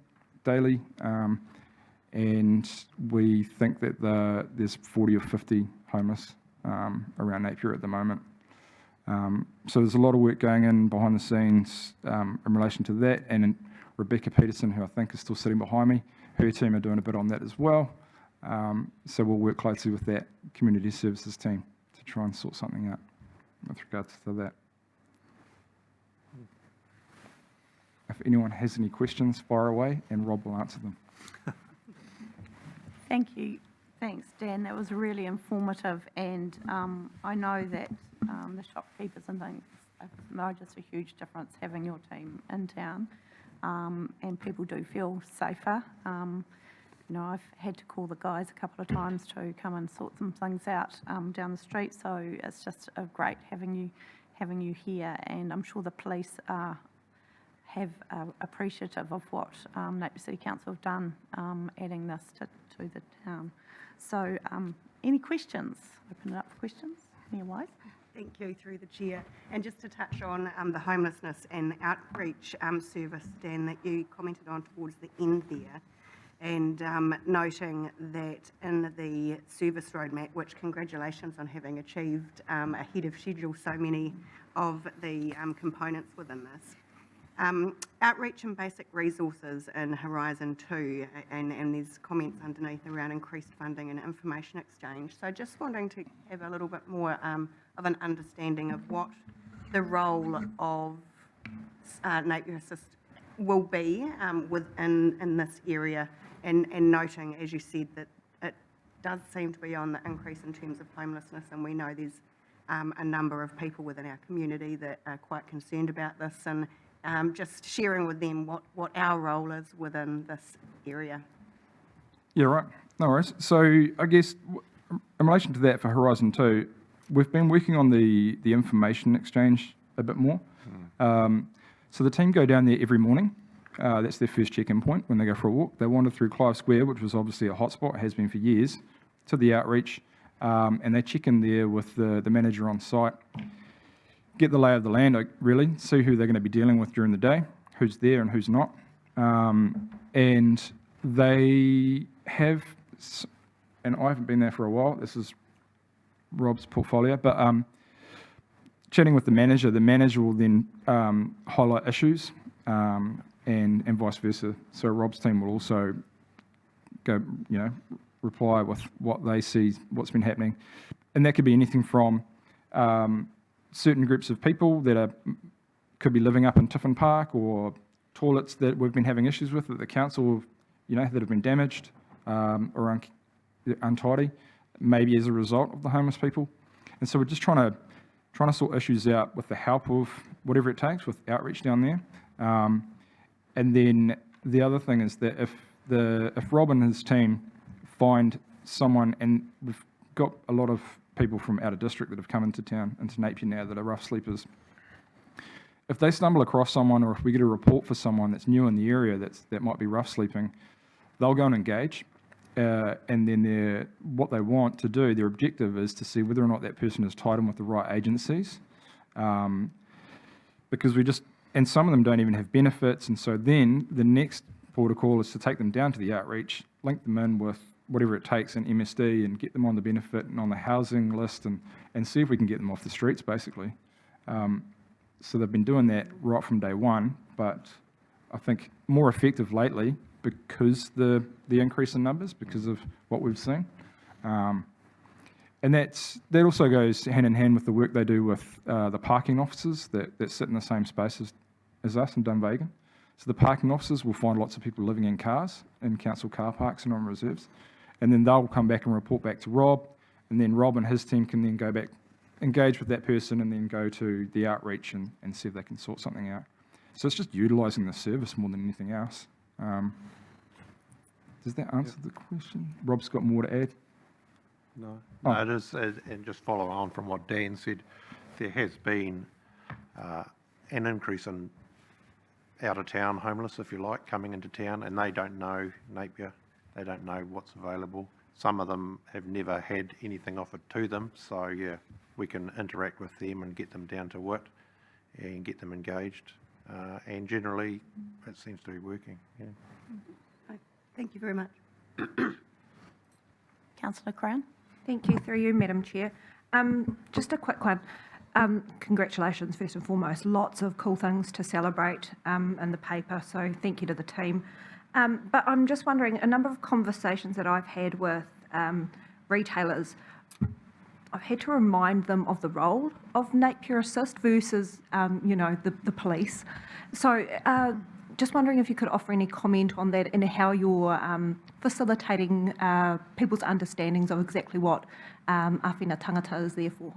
F: daily, and we think that there's 40 or 50 homeless around Napier at the moment. So there's a lot of work going in behind the scenes in relation to that, and Rebecca Peterson, who I think is still sitting behind me, her team are doing a bit on that as well. So we'll work closely with that community services team to try and sort something out with regards to that. If anyone has any questions, fire away and Rob will answer them.
A: Thank you. Thanks, Dan. That was really informative, and I know that the shopkeepers and things have noticed a huge difference having your team in town, and people do feel safer. I've had to call the guys a couple of times to come and sort some things out down the street, so it's just great having you here, and I'm sure the police are appreciative of what Napier City Council have done adding this to the town. So any questions? Open it up for questions. Mia Wise.
G: Thank you, through the chair. And just to touch on the homelessness and outreach service, Dan, that you commented on towards the end there, and noting that in the service roadmap, which congratulations on having achieved ahead of schedule so many of the components within this, Outreach and basic resources in Horizon 2, and there's comments underneath around increased funding and information exchange. So just wanting to have a little bit more of an understanding of what the role of Napier Assist will be in this area, and noting, as you said, that it does seem to be on the increase in terms of homelessness, and we know there's a number of people within our community that are quite concerned about this, and just sharing with them what our role is within this area.
F: Yeah, right. No worries. So I guess in relation to that for Horizon 2, we've been working on the information exchange a bit more. So the team go down there every morning. That's their first check-in point when they go for a walk. They wander through Clive Square, which was obviously a hotspot, has been for years, to the outreach, and they check in there with the manager on site, get the lay of the land, really, see who they're going to be dealing with during the day, who's there and who's not. And they have, and I haven't been there for a while, this is Rob's portfolio, but chatting with the manager will then highlight issues and vice versa. So Rob's team will also go, reply with what they see, what's been happening. And that could be anything from certain groups of people that could be living up in Tiffin Park, or toilets that we've been having issues with at the council, that have been damaged or untidy, maybe as a result of the homeless people. And so we're just trying to sort issues out with the help of whatever it takes with outreach down there. And then the other thing is that if Rob and his team find someone, and we've got a lot of people from out of district that have come into town, into Napier now, that are rough sleepers. If they stumble across someone, or if we get a report for someone that's new in the area that might be rough sleeping, they'll go and engage. And then what they want to do, their objective is to see whether or not that person is tied in with the right agencies. Because and some of them don't even have benefits, and so then the next protocol is to take them down to the outreach, link them in with whatever it takes in MSD, and get them on the benefit and on the housing list, and see if we can get them off the streets, basically. So they've been doing that right from day one, but I think more effective lately because the increase in numbers, because of what we've seen. And that also goes hand in hand with the work they do with the parking officers that sit in the same space as us in Dunvegan. So the parking officers will find lots of people living in cars, in council car parks and on reserves. And then they'll come back and report back to Rob, and then Rob and his team can then go back, engage with that person, and then go to the outreach and see if they can sort something out. So it's just utilising the service more than anything else. Does that answer the question? Rob's got more to add?
H: No,
F: Oh.
H: no, it is, and just follow on from what Dan said, there has been an increase in out-of-town homeless, if you like, coming into town, and they don't know Napier, they don't know what's available. Some of them have never had anything offered to them, so yeah, we can interact with them and get them down to wit and get them engaged, and generally it seems to be working. Yeah.
G: Thank you very much.
A: Councillor Cran?
I: Thank you, through you, Madam Chair. Just a quick one. Congratulations, first and foremost. Lots of cool things to celebrate in the paper, so thank you to the team. But I'm just wondering, a number of conversations that I've had with retailers, I've had to remind them of the role of Napier Assist versus, the police. So just wondering if you could offer any comment on that and how you're facilitating people's understandings of exactly what Āwhina Tangata is there for.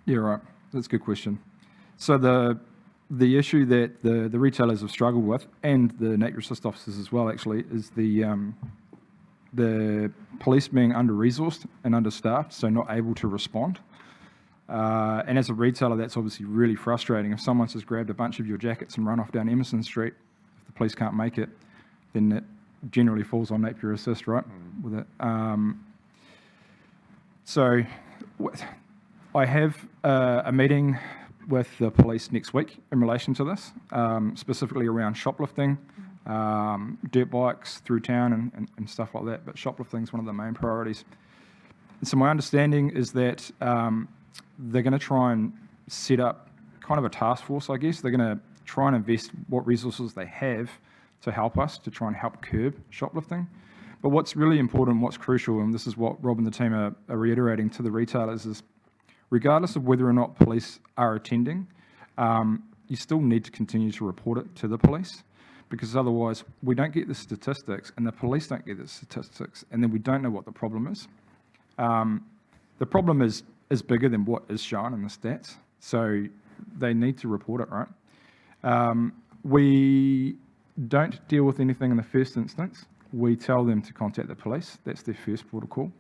F: Yeah, right. That's a good question. So the issue that the retailers have struggled with, and the Napier Assist officers as well, actually, is the police being under-resourced and understaffed, so not able to respond. And as a retailer, that's obviously really frustrating. If someone's just grabbed a bunch of your jackets and run off down Emerson Street, if the police can't make it, then it generally falls on Napier Assist, right? With it. So I have a meeting with the police next week in relation to this, specifically around shoplifting, dirt bikes through town and stuff like that, but shoplifting is one of the main priorities. And so my understanding is that they're going to try and set up kind of a task force, I guess. They're going to try and invest what resources they have to help us, to try and help curb shoplifting. But what's really important, what's crucial, and this is what Rob and the team are reiterating to the retailers, is regardless of whether or not police are attending, you still need to continue to report it to the police, because otherwise we don't get the statistics and the police don't get the statistics, and then we don't know what the problem is. The problem is bigger than what is shown in the stats, so they need to report it, right? We don't deal with anything in the first instance. We tell them to contact the police. That's their first protocol.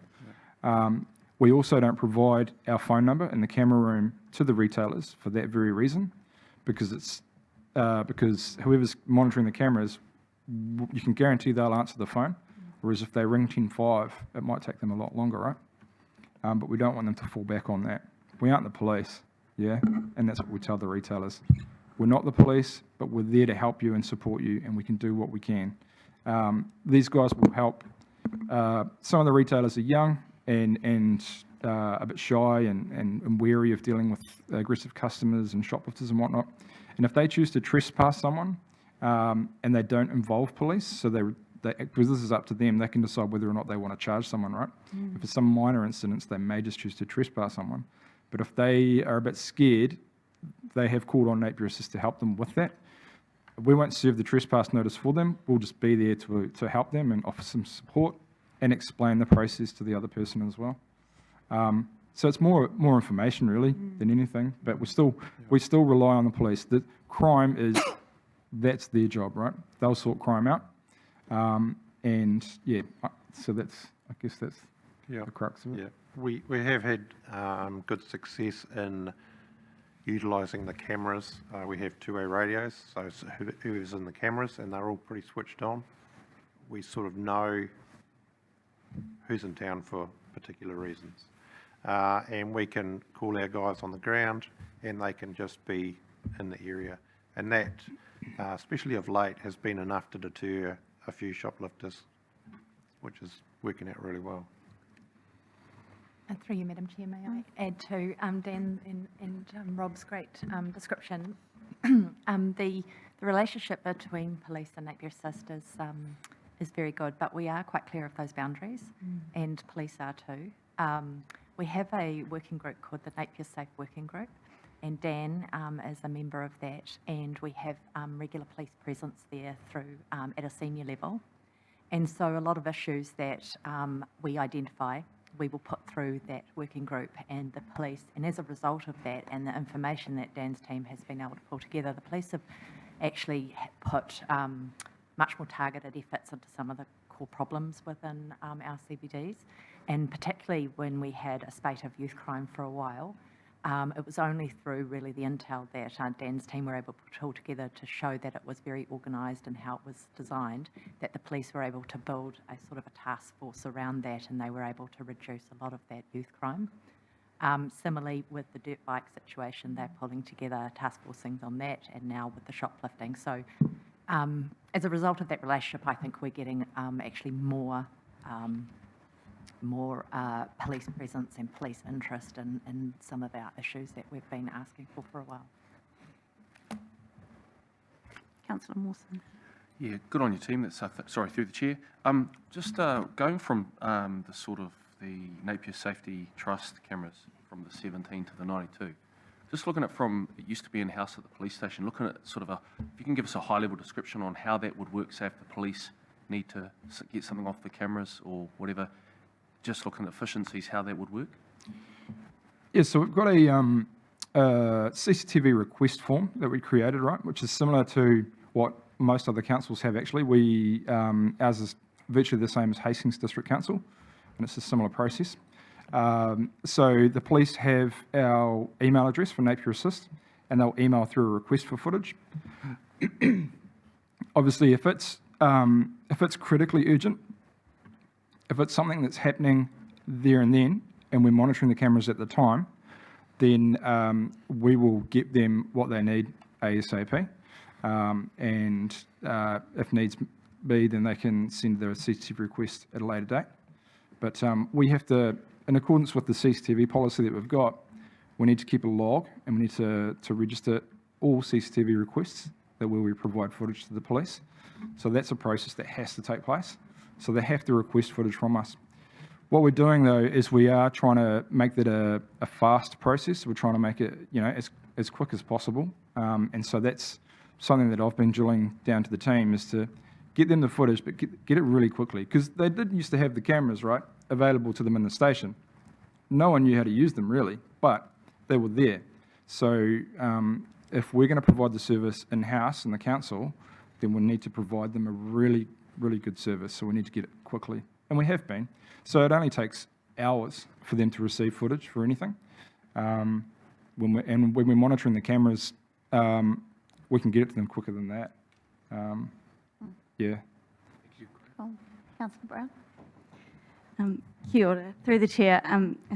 F: We also don't provide our phone number in the camera room to the retailers for that very reason, because because whoever's monitoring the cameras, you can guarantee they'll answer the phone, whereas if they ring 10-5, it might take them a lot longer, right? But we don't want them to fall back on that. We aren't the police, yeah? And that's what we tell the retailers. We're not the police, but we're there to help you and support you, and we can do what we can. These guys will help. Some of the retailers are young and a bit shy and wary of dealing with aggressive customers and shoplifters and whatnot. And if they choose to trespass someone and they don't involve police, so because this is up to them, they can decide whether or not they want to charge someone, right? If it's some minor incidents, they may just choose to trespass someone. But if they are a bit scared, they have called on Napier Assist to help them with that. We won't serve the trespass notice for them. We'll just be there to help them and offer some support and explain the process to the other person as well. So it's more information really than anything, but we still rely on the police. The crime that's their job, right? They'll sort crime out. And yeah, so I guess that's the crux of it.
H: Yeah, we have had good success in utilising the cameras. We have two-way radios, so whoever's in the cameras, and they're all pretty switched on. We sort of know who's in town for particular reasons. And we can call our guys on the ground, and they can just be in the area. And that, especially of late, has been enough to deter a few shoplifters, which is working out really well.
J: Through you, Madam Chair, may I add to Dan and Rob's great description. The relationship between police and Napier Assist is very good, but we are quite clear of those boundaries, and police are too. We have a working group called the Napier Safe Working Group, and Dan is a member of that, and we have regular police presence there through at a senior level. And so a lot of issues that we identify, we will put through that working group and the police. And as a result of that and the information that Dan's team has been able to pull together, the police have actually put much more targeted efforts into some of the core problems within our CBDs. And particularly when we had a spate of youth crime for a while, it was only through really the intel that Dan's team were able to pull together to show that it was very organised and how it was designed, that the police were able to build a sort of a task force around that, and they were able to reduce a lot of that youth crime. Similarly, with the dirt bike situation, they're pulling together task forcings on that, and now with the shoplifting. So as a result of that relationship, I think we're getting actually more police presence and police interest in some of our issues that we've been asking for a while.
A: Councillor Mawson.
K: Yeah, good on your team. That's sorry, through the chair. Just going from the sort of the Napier Safety Trust cameras from the 17 to the 92. Just looking at from, it used to be in-house at the police station, looking at sort of if you can give us a high-level description on how that would work, say if the police need to get something off the cameras or whatever, just looking at efficiencies, how that would work?
F: Yeah, so we've got a CCTV request form that we created, right, which is similar to what most other councils have actually. Ours is virtually the same as Hastings District Council, and it's a similar process. So the police have our email address for Napier Assist, and they'll email through a request for footage. Obviously, if it's critically urgent, if it's something that's happening there and then, and we're monitoring the cameras at the time, then we will get them what they need ASAP. And if needs be, then they can send their CCTV request at a later date. But we have to, in accordance with the CCTV policy that we've got, we need to keep a log, and we need to register all CCTV requests that where we provide footage to the police. So that's a process that has to take place. So they have to request footage from us. What we're doing though is we are trying to make that a fast process. We're trying to make it, as quick as possible. And so that's something that I've been drilling down to the team, is to get them the footage, but get it really quickly. Because they did used to have the cameras, right, available to them in the station. No one knew how to use them really, but they were there. So if we're going to provide the service in-house in the council, then we need to provide them a really, really good service. So we need to get it quickly. And we have been. So it only takes hours for them to receive footage for anything. When we're monitoring the cameras, we can get it to them quicker than that. Yeah.
L: Cool. Councillor Brown. Kia ora, through the chair.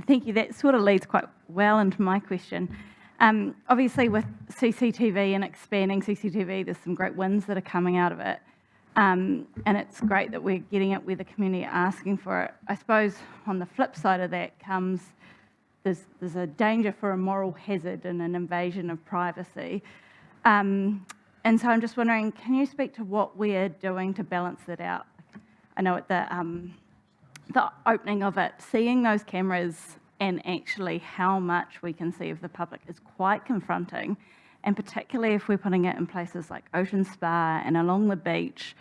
L: Thank you. That sort of leads quite well into my question. Obviously, with CCTV and expanding CCTV, there's some great wins that are coming out of it. And it's great that we're getting it where the community are asking for it. I suppose on the flip side of that comes there's a danger for a moral hazard and an invasion of privacy. And so I'm just wondering, can you speak to what we're doing to balance that out? I know at the opening of it, seeing those cameras and actually how much we can see of the public is quite confronting. And particularly if we're putting it in places like Ocean Spa and along the beach.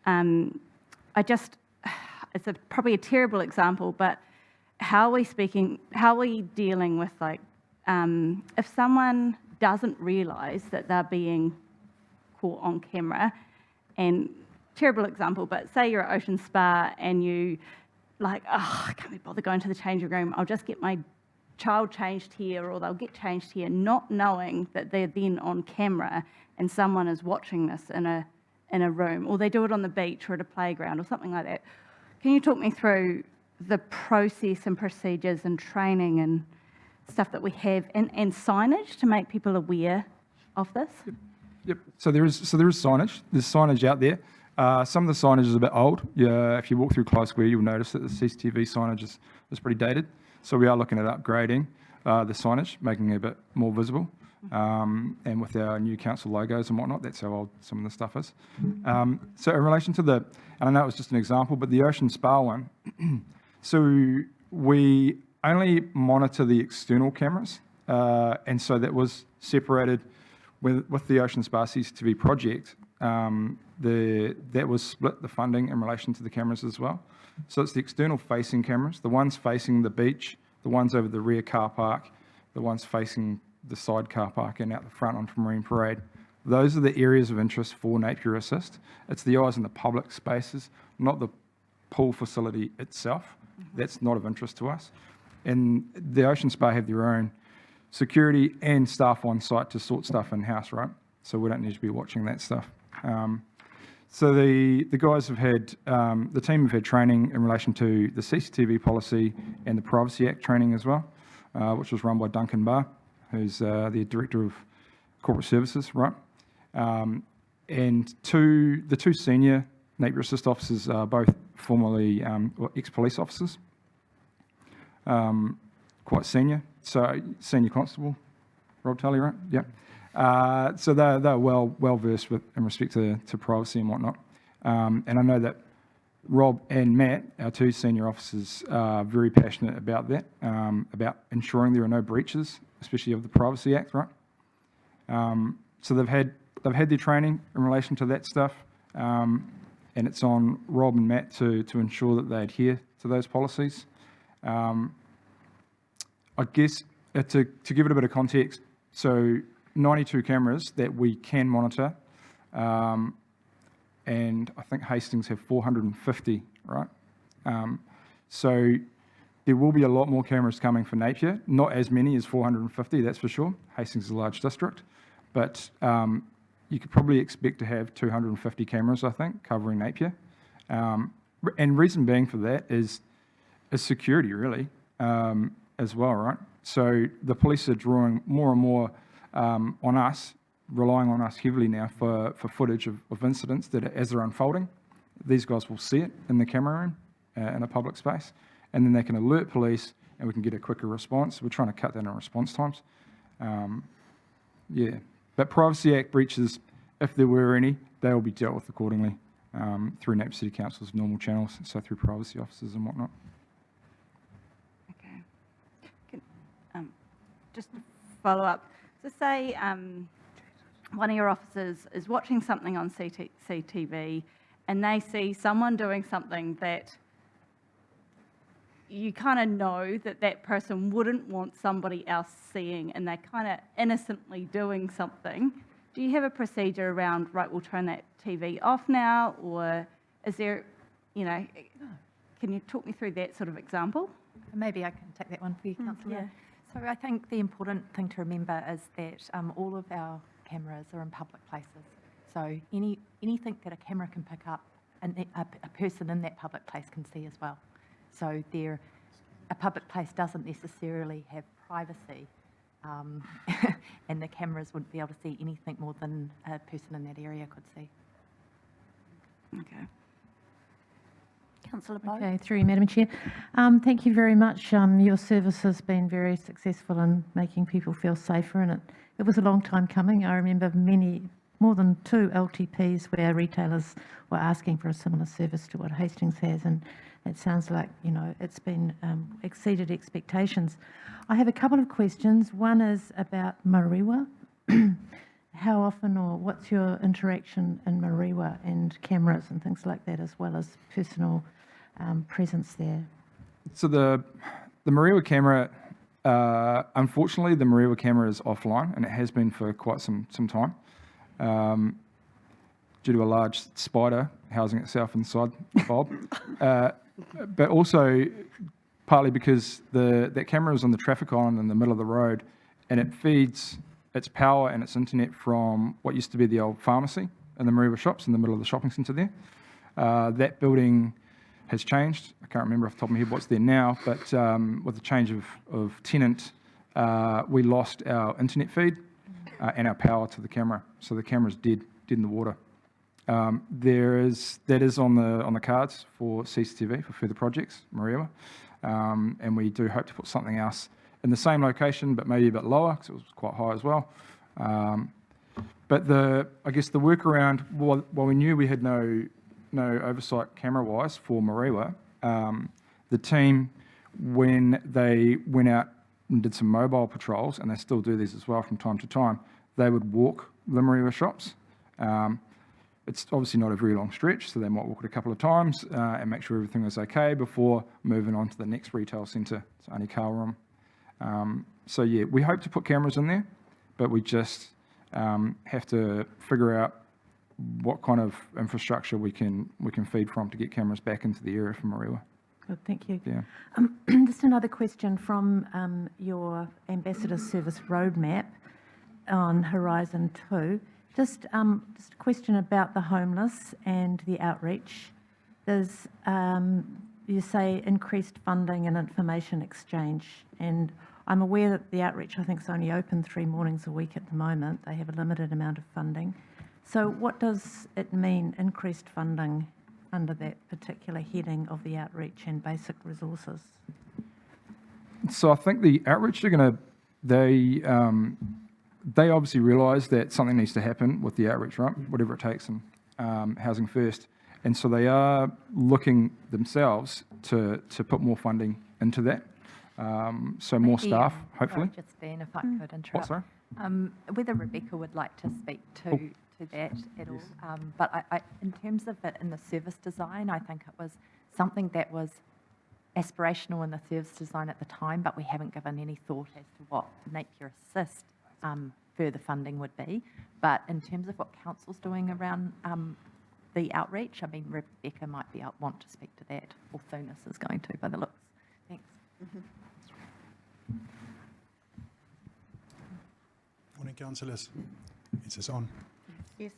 L: It's probably a terrible example, but how are we dealing with if someone doesn't realise that they're being caught on camera, and terrible example, but say you're at Ocean Spa and you I can't be bothered going to the changing room, I'll just get my child changed here, or they'll get changed here, not knowing that they're then on camera and someone is watching this in a room, or they do it on the beach or at a playground or something like that. Can you talk me through the process and procedures and training and stuff that we have, and signage to make people aware of this?
F: Yep. So there is signage. There's signage out there. Some of the signage is a bit old. Yeah, if you walk through Close Square, you'll notice that the CCTV signage is pretty dated. So we are looking at upgrading the signage, making it a bit more visible. And with our new council logos and whatnot, that's how old some of the stuff is. So in relation to and I know it was just an example, but the Ocean Spa one, so we only monitor the external cameras. And so that was separated with the Ocean Spa CCTV project. That was split, the funding, in relation to the cameras as well. So it's the external facing cameras, the ones facing the beach, the ones over the rear car park, the ones facing the side car park and out the front onto Marine Parade. Those are the areas of interest for Napier Assist. It's the eyes in the public spaces, not the pool facility itself. That's not of interest to us. And the Ocean Spa have their own security and staff on site to sort stuff in-house, right? So we don't need to be watching that stuff. So the guys have had, the team have had training in relation to the CCTV policy and the Privacy Act training as well, which was run by Duncan Barr, who's the Director of Corporate Services, right? And the two senior Napier Assist officers are both formerly ex-police officers, quite senior. So senior constable, Rob Tully, right? Yeah. So they're well versed in respect to privacy and whatnot. And I know that Rob and Matt, our two senior officers, are very passionate about that, about ensuring there are no breaches, especially of the Privacy Act, right? So they've had their training in relation to that stuff, and it's on Rob and Matt to ensure that they adhere to those policies. I guess to give it a bit of context, so 92 cameras that we can monitor, and I think Hastings have 450, right? So there will be a lot more cameras coming for Napier, not as many as 450, that's for sure. Hastings is a large district, but you could probably expect to have 250 cameras, I think, covering Napier. And reason being for that is security, really, as well, right? So the police are drawing more and more on us, relying on us heavily now for footage of incidents that as they're unfolding. These guys will see it in the camera room in a public space, and then they can alert police and we can get a quicker response. We're trying to cut down on response times. Yeah, but Privacy Act breaches, if there were any, they will be dealt with accordingly through Napier City Council's normal channels, so through privacy officers and whatnot.
L: Okay. Just to follow up, so say one of your officers is watching something on CCTV and they see someone doing something that you kind of know that that person wouldn't want somebody else seeing, and they're kind of innocently doing something. Do you have a procedure around, right, we'll turn that TV off now, or is there, can you talk me through that sort of example?
J: Maybe I can take that one for you, Councillor.
L: yeah.
J: So I think the important thing to remember is that all of our cameras are in public places. So anything that a camera can pick up, and a person in that public place can see as well. So a public place doesn't necessarily have privacy, and the cameras wouldn't be able to see anything more than a person in that area could see.
L: Okay. Councillor Bowe?
E: Okay, through you, Madam Chair. Thank you very much. Your service has been very successful in making people feel safer, and it was a long time coming. I remember more than 2 LTPs where retailers were asking for a similar service to what Hastings has, and it sounds like, it's been exceeded expectations. I have a couple of questions. One is about Mariwa. How often or what's your interaction in Mariwa and cameras and things like that, as well as personal presence there?
F: So the Mariwa camera, unfortunately, the Mariwa camera is offline, and it has been for quite some time, due to a large spider housing itself inside the bulb. But also partly because that camera is on the traffic island in the middle of the road, and it feeds its power and its internet from what used to be the old pharmacy and the Mariwa shops in the middle of the shopping centre there. That building has changed. I can't remember off the top of my head what's there now, but with the change of tenant, we lost our internet feed and our power to the camera. So the camera's dead in the water. That is on the cards for CCTV for further projects, Mariwa, and we do hope to put something else in the same location, but maybe a bit lower because it was quite high as well. But I guess the workaround, while we knew we had no oversight camera-wise for Mariwa, the team, when they went out and did some mobile patrols, and they still do these as well from time to time, they would walk the Mariwa shops. It's obviously not a very long stretch, so they might walk it a couple of times and make sure everything was okay before moving on to the next retail centre, so only Kawaram. So yeah, we hope to put cameras in there, but we just have to figure out what kind of infrastructure we can feed from to get cameras back into the area from Mariwa.
E: Good, thank you.
F: Yeah.
E: Just another question from your Ambassador Service roadmap on Horizon 2. Just a question about the homeless and the outreach. There's, you say, increased funding and information exchange, and I'm aware that the outreach, I think, is only open 3 mornings a week at the moment. They have a limited amount of funding. So what does it mean, increased funding, under that particular heading of the outreach and basic resources?
F: So I think the outreach are going to, they obviously realise that something needs to happen with the outreach, right? Whatever it takes, and housing first. And so they are looking themselves to put more funding into that. So more staff, hopefully.
J: Sorry, just Ben, if I could interrupt.
F: What, sorry?
J: Whether Rebecca would like to speak to that at all. But I, in terms of it in the service design, I think it was something that was aspirational in the service design at the time, but we haven't given any thought as to what Napier Assist further funding would be. But in terms of what council's doing around the outreach, I mean, Rebecca might want to speak to that, or Thunis is going to, by the looks. Thanks.
M: Morning, councillors. Is this on?
L: Yes.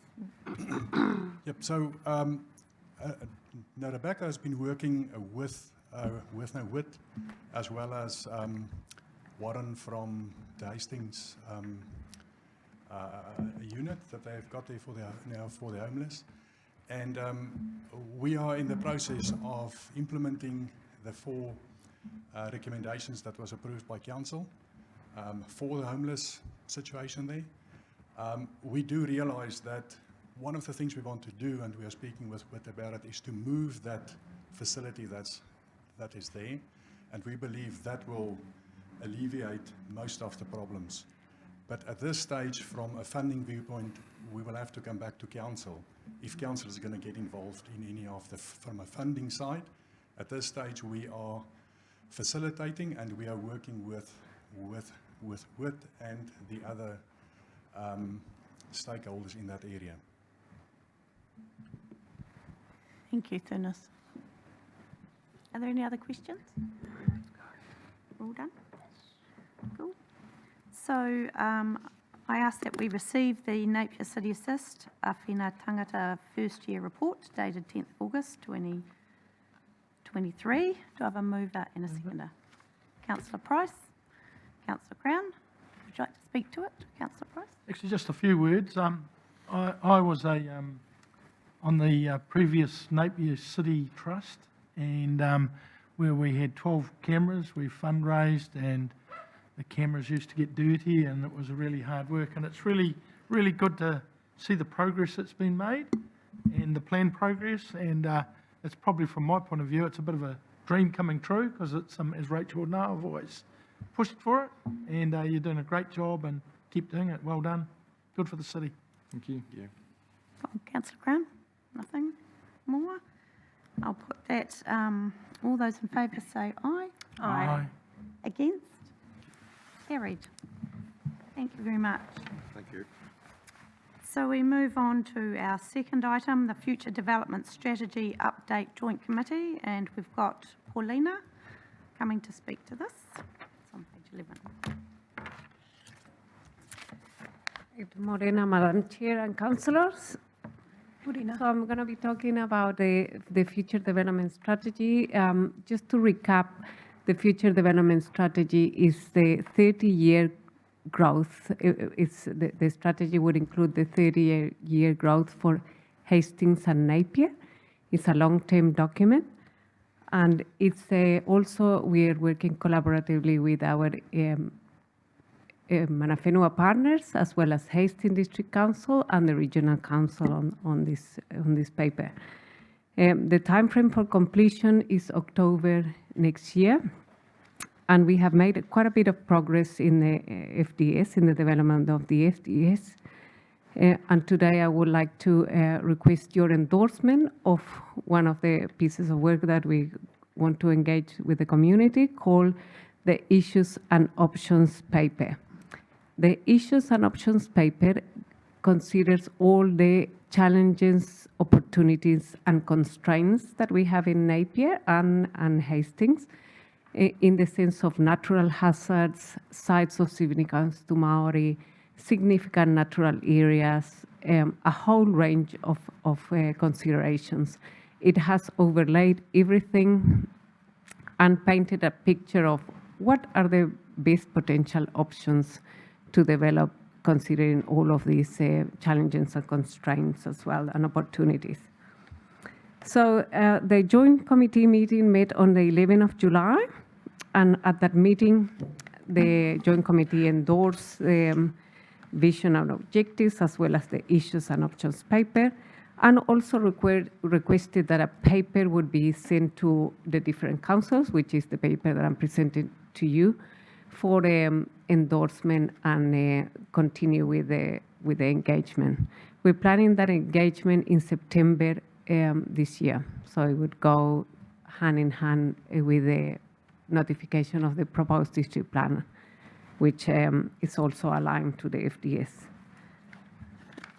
M: Yep. So, now Rebecca has been working with NOWIT, as well as Warren from the Hastings unit that they've got there for the homeless, and we are in the process of implementing the 4 recommendations that was approved by council for the homeless situation there. We do realise that one of the things we want to do, and we are speaking with about it, is to move that facility that is there, and we believe that will alleviate most of the problems. But at this stage, from a funding viewpoint, we will have to come back to council. If council is going to get involved in any of from a funding side, at this stage we are facilitating and we are working with and the other stakeholders in that area.
A: Thank you, Thunis. Are there any other questions? All done? Cool. So I ask that we receive the Napier City Assist Awhina Tangata First Year Report dated 10th August 2023. Do I have a mover and a seconder? Councillor Price, Councillor Crown, would you like to speak to it? Councillor Price?
B: Actually, just a few words. I was on the previous Napier City Trust, and where we had 12 cameras, we fundraised, and the cameras used to get dirty, and it was really hard work. And it's really, really good to see the progress that's been made and the planned progress. And it's probably, from my point of view, it's a bit of a dream coming true, because it's, as Rachel would know, I've always pushed for it, and you're doing a great job, and keep doing it. Well done. Good for the city.
F: Thank you.
A: Councillor Crown? Nothing more? I'll put that. All those in favour say aye.
B: Aye.
A: Against? Carried. Thank you very much.
H: Thank you.
A: So we move on to our second item, the Future Development Strategy Update Joint Committee, and we've got Paulina coming to speak to this. It's on page 11.
N: Good morning, Madam Chair and councillors. So I'm going to be talking about the Future Development Strategy. Just to recap, the Future Development Strategy is the 30-year growth. The strategy would include the 30-year growth for Hastings and Napier. It's a long-term document. And it's also, we are working collaboratively with our Manawhenua partners, as well as Hastings District Council and the Regional Council on this paper. The timeframe for completion is October next year, and we have made quite a bit of progress in the FDS, in the development of the FDS. And today I would like to request your endorsement of one of the pieces of work that we want to engage with the community, called the Issues and Options paper. The Issues and Options paper considers all the challenges, opportunities, and constraints that we have in Napier and Hastings, in the sense of natural hazards, sites of significance to Maori, significant natural areas, a whole range of considerations. It has overlaid everything and painted a picture of what are the best potential options to develop, considering all of these challenges and constraints as well, and opportunities. So the Joint Committee meeting met on the 11th of July, and at that meeting, the Joint Committee endorsed the vision and objectives, as well as the Issues and Options paper, and also requested that a paper would be sent to the different councils, which is the paper that I'm presenting to you, for endorsement and continue with the engagement. We're planning that engagement in September this year, so it would go hand in hand with the notification of the proposed district plan, which is also aligned to the FDS.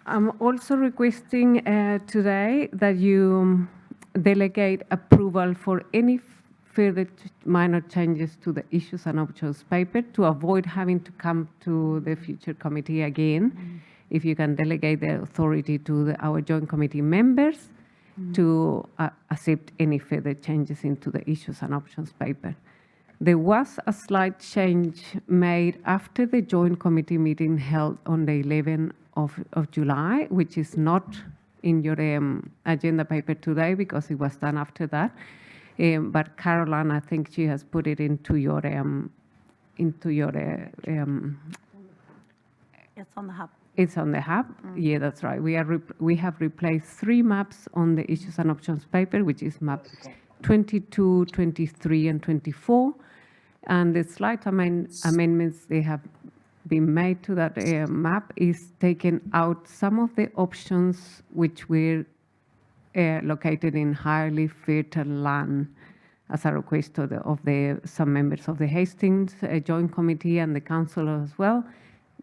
N: I'm also requesting today that you delegate approval for any further minor changes to the Issues and Options paper to avoid having to come to the Future Committee again. If you can delegate the authority to our Joint Committee members to accept any further changes into the Issues and Options paper. There was a slight change made after the Joint Committee meeting held on the 11th of July, which is not in your agenda paper today because it was done after that. But Caroline, I think she has put it into your
A: It's on the hub.
N: It's on the hub. Yeah, that's right. We have replaced 3 maps on the issues and options paper, which is map 22, 23, and 24. And the slight amendments they have been made to that map is taken out some of the options which were located in highly fertile land as a request of some members of the Hastings Joint Committee and the council as well.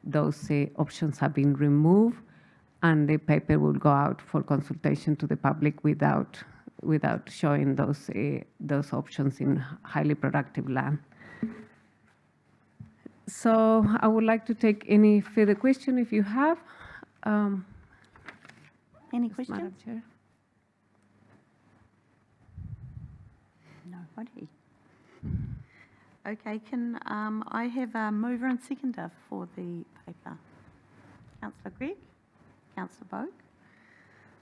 N: Those options have been removed, and the paper will go out for consultation to the public without showing those options in highly productive land. So I would like to take any further question if you have.
A: Any
N: Madam
A: questions?
N: Chair.
A: Nobody. Okay, can I have a mover and seconder for the paper? Councillor Gregg, Councillor Bogue.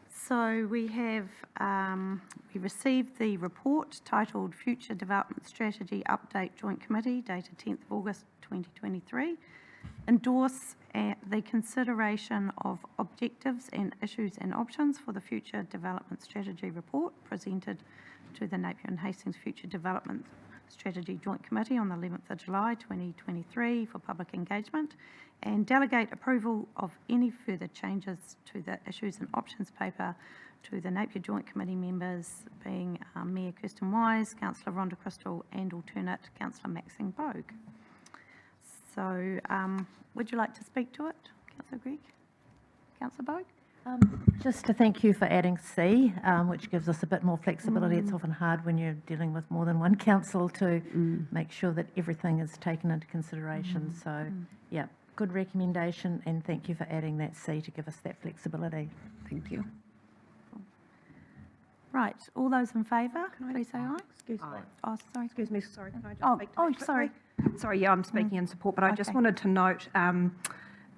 A: So we have, we received the report titled Future Development Strategy Update Joint Committee dated 10th of August 2023. Endorse the consideration of objectives and issues and options for the Future Development Strategy report presented to the Napier and Hastings Future Development Strategy Joint Committee on the 11th of July 2023 for public engagement, and delegate approval of any further changes to the issues and options paper to the Napier Joint Committee members, being Mayor Kirsten Wise, Councillor Rhonda Crystal, and alternate Councillor Maxine Bogue. So would you like to speak to it, Councillor Gregg? Councillor Bogue?
E: Just to thank you for adding C, which gives us a bit more flexibility. It's often hard when you're dealing with more than one council to make sure that everything is taken into consideration. So, yeah, good recommendation, and thank you for adding that C to give us that flexibility.
N: Thank you.
A: Right, all those in favour, please say aye.
I: Excuse me.
A: Oh, sorry.
I: Excuse me, sorry, can I just
A: Oh,
I: speak to
A: oh,
I: that
A: sorry.
I: quickly? Sorry, yeah, I'm speaking in support, but I just
A: Okay.
I: wanted to note,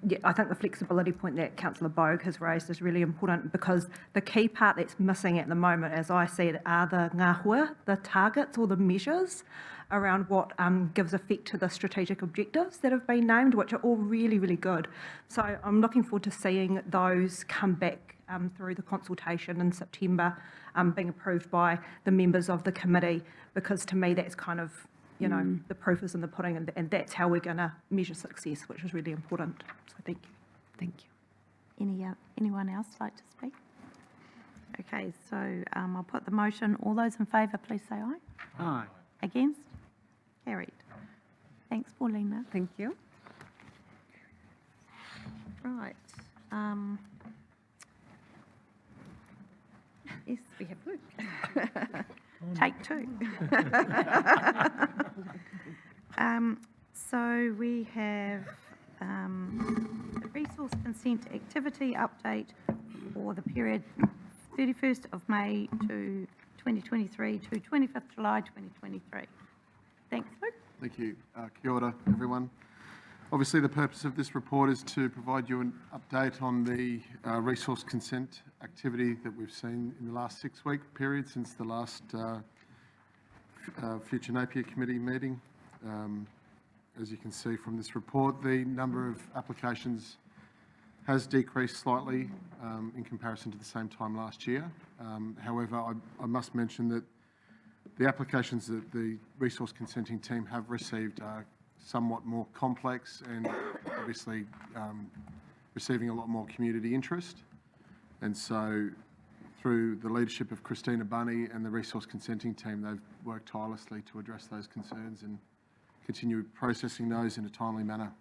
I: yeah, I think the flexibility point that Councillor Bogue has raised is really important, because the key part that's missing at the moment, as I see it, are the ngāhua, the targets or the measures around what gives effect to the strategic objectives that have been named, which are all really, really good. So I'm looking forward to seeing those come back through the consultation in September, being approved by the members of the committee, because to me that's kind of, you know, the proof is in the pudding, and that's how we're going to measure success, which is really important. So thank you.
N: Thank you.
A: Anyone else like to speak? Okay, so I'll put the motion. All those in favour, please say aye.
D: Aye.
A: Against? Carried. Thanks, Paulina.
N: Thank you.
A: Right. Yes, we have Luke. Take 2. So we have the resource consent activity update for the period 31st of May to 2023 to 25th July 2023. Thanks, Luke.
O: Thank you. Kia ora, everyone. Obviously, the purpose of this report is to provide you an update on the resource consent activity that we've seen in the last 6-week period since the last Future Napier Committee meeting. As you can see from this report, the number of applications has decreased slightly in comparison to the same time last year. However, I must mention that the applications that the resource consenting team have received are somewhat more complex and obviously receiving a lot more community interest. And so through the leadership of Christina Bunny and the resource consenting team, they've worked tirelessly to address those concerns and continue processing those in a timely manner.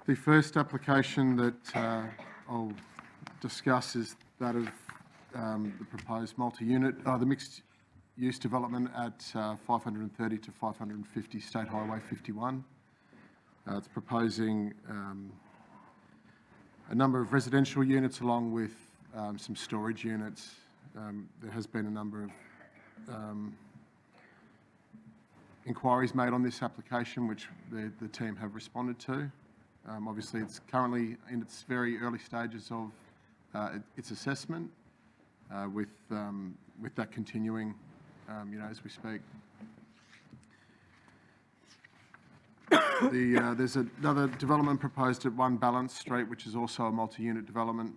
O: The first application that I'll discuss is that of the proposed multi-unit, the mixed-use development at 530 to 550 State Highway 51. It's proposing a number of residential units along with some storage units. There has been a number of inquiries made on this application, which the team have responded to. Obviously, it's currently in its very early stages of its assessment, with that continuing, as we speak. There's another development proposed at 1 Balance Street, which is also a multi-unit development,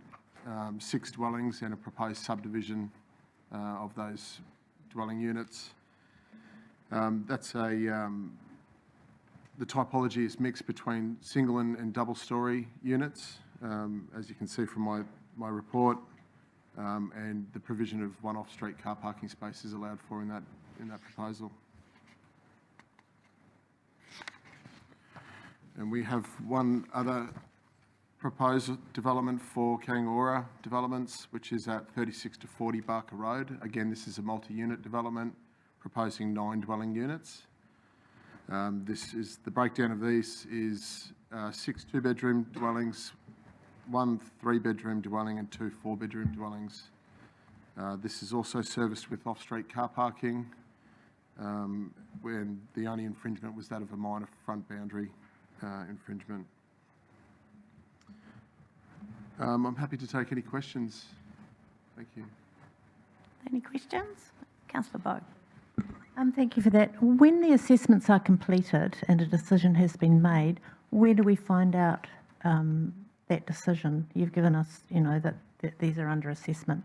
O: 6 dwellings and a proposed subdivision of those dwelling units. The typology is mixed between single and double-storey units, as you can see from my report, and the provision of 1 off-street car parking space is allowed for in that proposal. And we have one other proposed development for Kangaroo Developments, which is at 36 to 40 Barker Road. Again, this is a multi-unit development proposing 9 dwelling units. The breakdown of these is 6 2-bedroom dwellings, 1 3-bedroom dwelling and 2 4-bedroom dwellings. This is also serviced with off-street car parking, when the only infringement was that of a minor front boundary infringement. I'm happy to take any questions. Thank you.
A: Any questions? Councillor Bowe.
E: Thank you for that. When the assessments are completed and a decision has been made, where do we find out that decision? You've given us, that these are under assessment.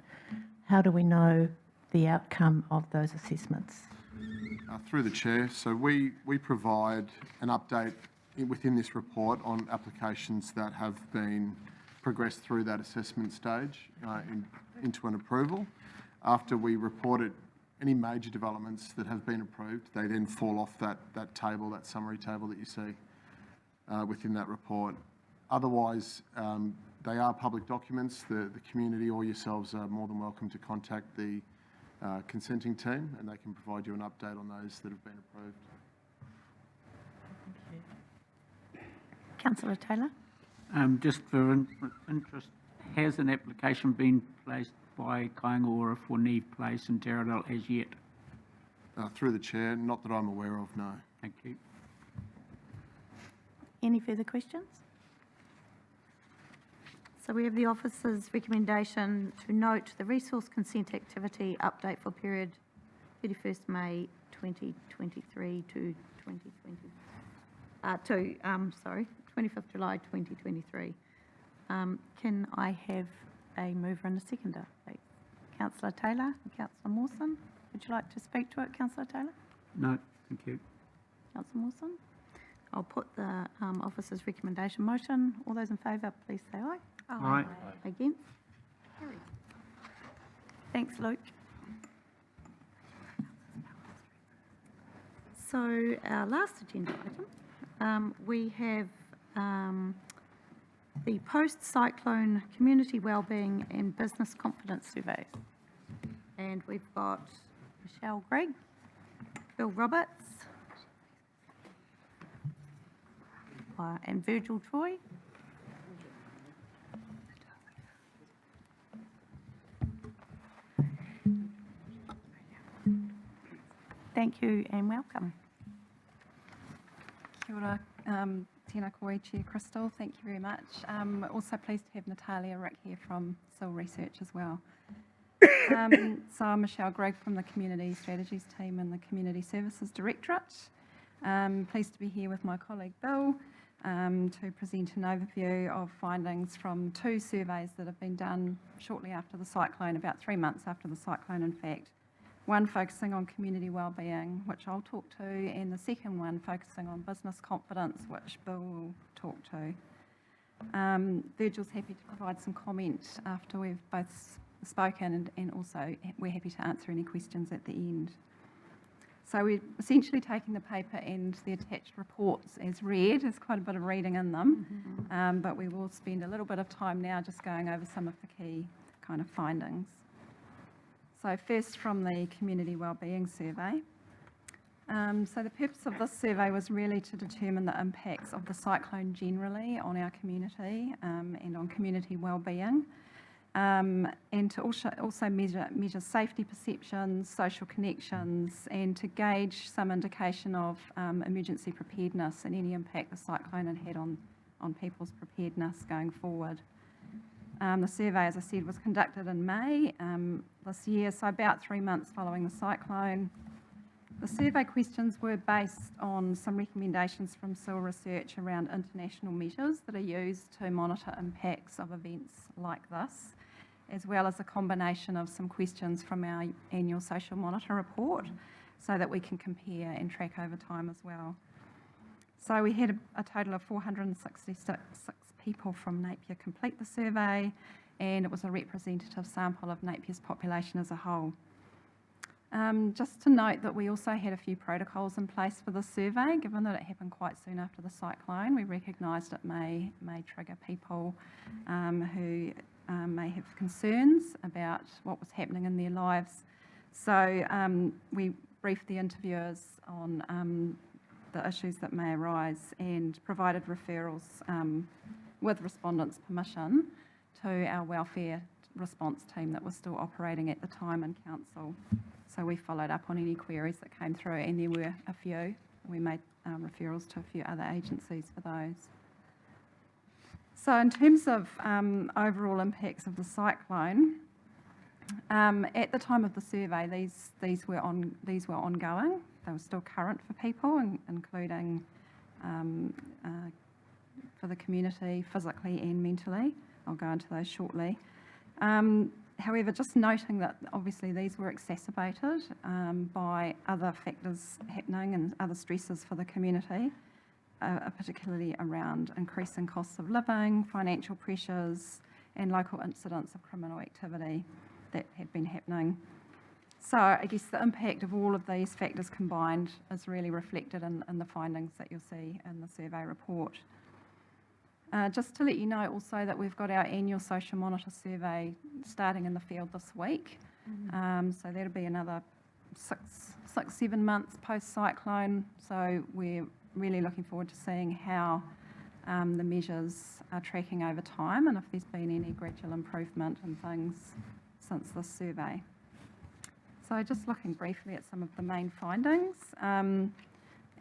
E: How do we know the outcome of those assessments?
O: Through the Chair, so we provide an update within this report on applications that have been progressed through that assessment stage into an approval. After we report it, any major developments that have been approved, they then fall off that table, that summary table that you see within that report. Otherwise, they are public documents. The community or yourselves are more than welcome to contact the consenting team, and they can provide you an update on those that have been approved.
A: Councillor Taylor.
D: Just for interest, has an application been placed by Kaingaora for Neve Place and Taradale as yet?
O: Through the Chair, not that I'm aware of, no.
D: Thank you.
A: Any further questions? So we have the officer's recommendation to note the resource consent activity update for period 31st May 2023 to 25th July 2023. Can I have a mover and a seconder, please? Councillor Taylor and Councillor Mawson. Would you like to speak to it, Councillor Taylor?
D: No, thank you.
A: Councillor Mawson? I'll put the officer's recommendation motion. All those in favour, please say aye.
D: Aye.
A: Against? Carried. Thanks, Luke. So our last agenda item, we have the post-cyclone community wellbeing and business confidence surveys. And we've got Michelle Gregg, Bill Roberts, and Virgil Troy. Thank you and welcome.
P: Kia ora, tēnā koe, Chair Crystal, thank you very much. We're also pleased to have Natalia Rick here from Sill Research as well. So I'm Michelle Gregg from the Community Strategies team and the Community Services Directorate. Pleased to be here with my colleague Bill to present an overview of findings from 2 surveys that have been done shortly after the cyclone, about 3 months after the cyclone in fact. One focusing on community wellbeing, which I'll talk to, and the second one focusing on business confidence, which Bill will talk to. Virgil's happy to provide some comment after we've both spoken, and also we're happy to answer any questions at the end. So we're essentially taking the paper and the attached reports as read. There's quite a bit of reading in them, but we will spend a little bit of time now just going over some of the key kind of findings. So first from the Community Wellbeing Survey. So the purpose of this survey was really to determine the impacts of the cyclone generally on our community and on community wellbeing, and to also measure safety perceptions, social connections, and to gauge some indication of emergency preparedness and any impact the cyclone had on people's preparedness going forward. The survey, as I said, was conducted in May this year, so about 3 months following the cyclone. The survey questions were based on some recommendations from SIL research around international measures that are used to monitor impacts of events like this, as well as a combination of some questions from our annual social monitor report so that we can compare and track over time as well. So we had a total of 466 people from Napier complete the survey, and it was a representative sample of Napier's population as a whole. Just to note that we also had a few protocols in place for the survey, given that it happened quite soon after the cyclone. We recognised it may trigger people who may have concerns about what was happening in their lives. So we briefed the interviewers on the issues that may arise and provided referrals with respondents' permission to our welfare response team that was still operating at the time in council. So we followed up on any queries that came through, and there were a few. We made referrals to a few other agencies for those. So in terms of overall impacts of the cyclone, at the time of the survey, these were ongoing. They were still current for people, including for the community, physically and mentally. I'll go into those shortly. However, just noting that obviously these were exacerbated by other factors happening and other stresses for the community, particularly around increasing costs of living, financial pressures, and local incidents of criminal activity that had been happening. So I guess the impact of all of these factors combined is really reflected in the findings that you'll see in the survey report. Just to let you know also that we've got our annual social monitor survey starting in the field this week. So that'll be another 7 months post-cyclone. So we're really looking forward to seeing how the measures are tracking over time and if there's been any gradual improvement in things since this survey. So just looking briefly at some of the main findings.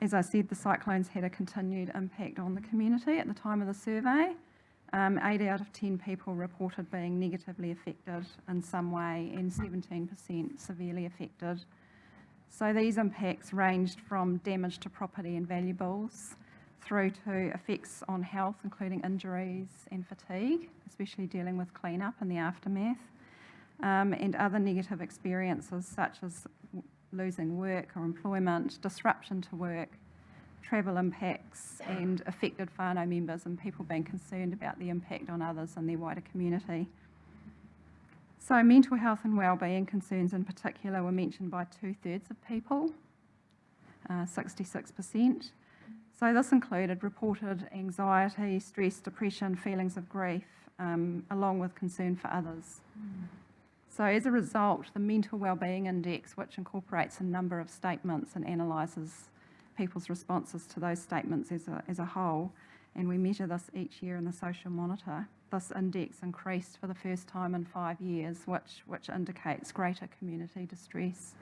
P: As I said, the cyclones had a continued impact on the community at the time of the survey. 8 out of 10 people reported being negatively affected in some way and 17% severely affected. So these impacts ranged from damage to property and valuables through to effects on health, including injuries and fatigue, especially dealing with clean-up and the aftermath, and other negative experiences such as losing work or employment, disruption to work, travel impacts, and affected whānau members and people being concerned about the impact on others and their wider community. So mental health and wellbeing concerns in particular were mentioned by 2/3 of people, 66%. So this included reported anxiety, stress, depression, feelings of grief, along with concern for others. So as a result, the Mental Wellbeing Index, which incorporates a number of statements and analyses people's responses to those statements as a whole, and we measure this each year in the social monitor, this index increased for the first time in 5 years, which indicates greater community distress.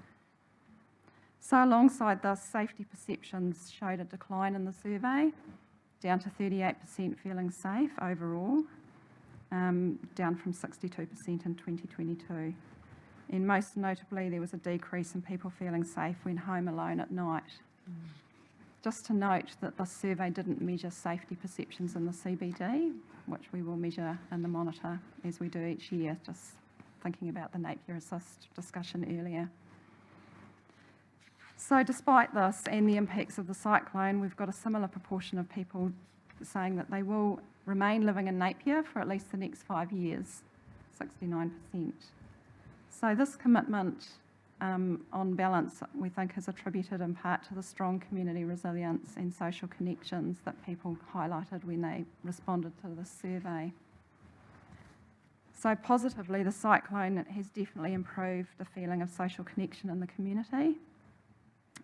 P: So alongside this, safety perceptions showed a decline in the survey, down to 38% feeling safe overall, down from 62% in 2022. And most notably, there was a decrease in people feeling safe when home alone at night. Just to note that the survey didn't measure safety perceptions in the CBD, which we will measure in the monitor as we do each year, just thinking about the Napier Assist discussion earlier. So despite this and the impacts of the cyclone, we've got a similar proportion of people saying that they will remain living in Napier for at least the next 5 years, 69%. So this commitment, on balance, we think is attributed in part to the strong community resilience and social connections that people highlighted when they responded to the survey. So positively, the cyclone has definitely improved the feeling of social connection in the community,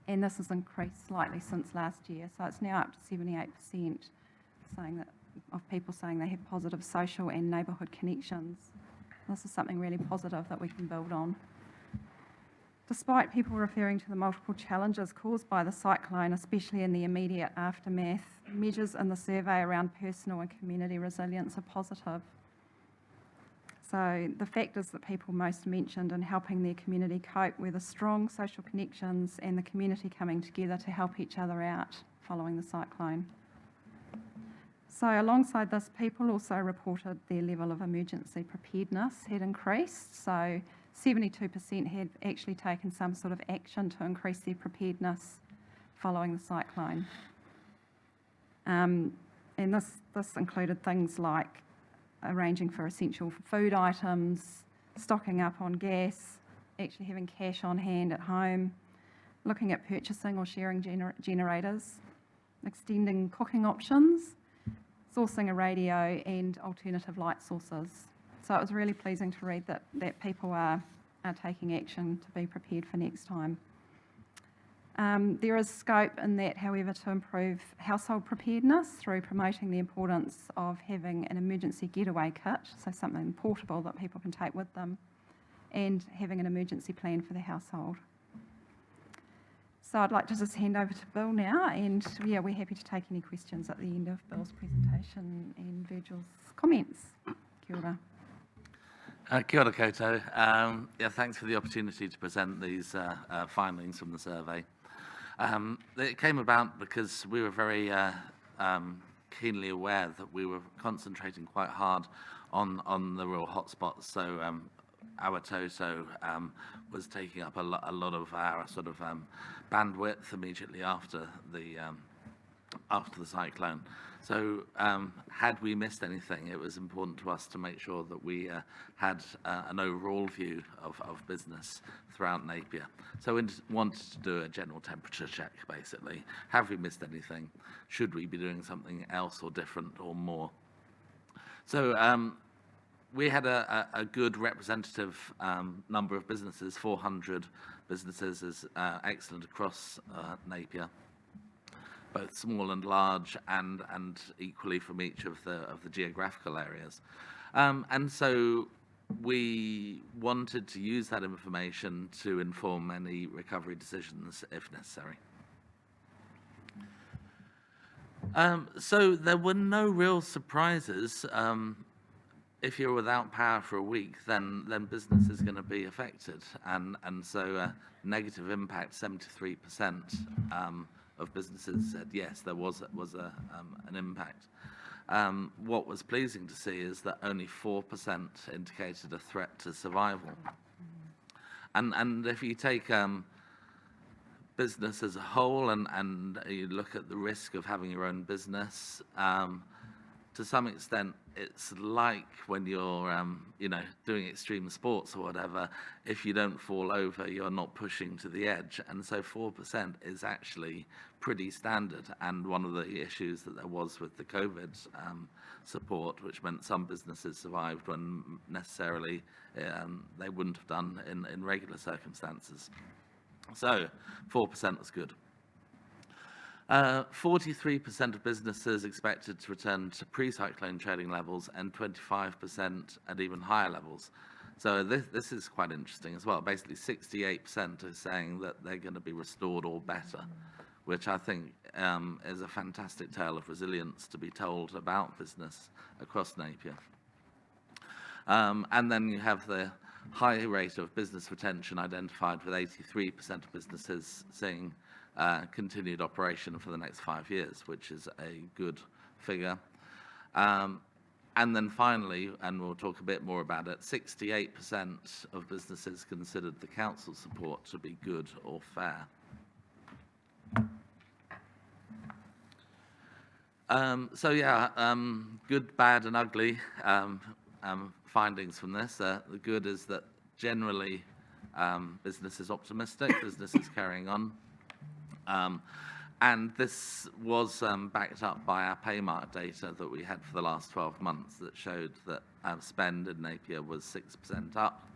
P: and this has increased slightly since last year. So it's now up to 78% of people saying they have positive social and neighbourhood connections. This is something really positive that we can build on. Despite people referring to the multiple challenges caused by the cyclone, especially in the immediate aftermath, measures in the survey around personal and community resilience are positive. So the factors that people most mentioned in helping their community cope were the strong social connections and the community coming together to help each other out following the cyclone. So alongside this, people also reported their level of emergency preparedness had increased. So 72% had actually taken some sort of action to increase their preparedness following the cyclone. And this included things like arranging for essential food items, stocking up on gas, actually having cash on hand at home, looking at purchasing or sharing generators, extending cooking options, sourcing a radio and alternative light sources. So it was really pleasing to read that people are taking action to be prepared for next time. There is scope in that, however, to improve household preparedness through promoting the importance of having an emergency getaway kit, so something portable that people can take with them, and having an emergency plan for the household. So I'd like to just hand over to Bill now, and yeah, we're happy to take any questions at the end of Bill's presentation and Virgil's comments. Kia ora.
Q: Kia ora koutou. Yeah, thanks for the opportunity to present these findings from the survey. It came about because we were very keenly aware that we were concentrating quite hard on the real hotspots. So Awatoso was taking up a lot of our sort of bandwidth immediately after the cyclone. So had we missed anything, it was important to us to make sure that we had an overall view of business throughout Napier. So we wanted to do a general temperature check, basically. Have we missed anything? Should we be doing something else or different or more? So we had a good representative number of businesses. 400 businesses is excellent across Napier, both small and large, and equally from each of the geographical areas. And so we wanted to use that information to inform any recovery decisions if necessary. So there were no real surprises. If you're without power for a week, then business is going to be affected, and so negative impact. 73% of businesses said yes, there was an impact. What was pleasing to see is that only 4% indicated a threat to survival. And if you take business as a whole and you look at the risk of having your own business, to some extent, it's like when you're, doing extreme sports or whatever. If you don't fall over, you're not pushing to the edge. And so 4% is actually pretty standard. And one of the issues that there was with the COVID support, which meant some businesses survived when necessarily they wouldn't have done in regular circumstances. So 4% was good. 43% of businesses expected to return to pre-cyclone trading levels, and 25% at even higher levels. So this is quite interesting as well. Basically, 68% are saying that they're going to be restored or better, which I think is a fantastic tale of resilience to be told about business across Napier. And then you have the high rate of business retention identified, with 83% of businesses saying continued operation for the next 5 years, which is a good figure. And then finally, and we'll talk a bit more about it, 68% of businesses considered the council support to be good or fair. So yeah, good, bad and ugly findings from this. The good is that generally business is optimistic, business is carrying on. And this was backed up by our Paymark data that we had for the last 12 months that showed that spend in Napier was 6% up,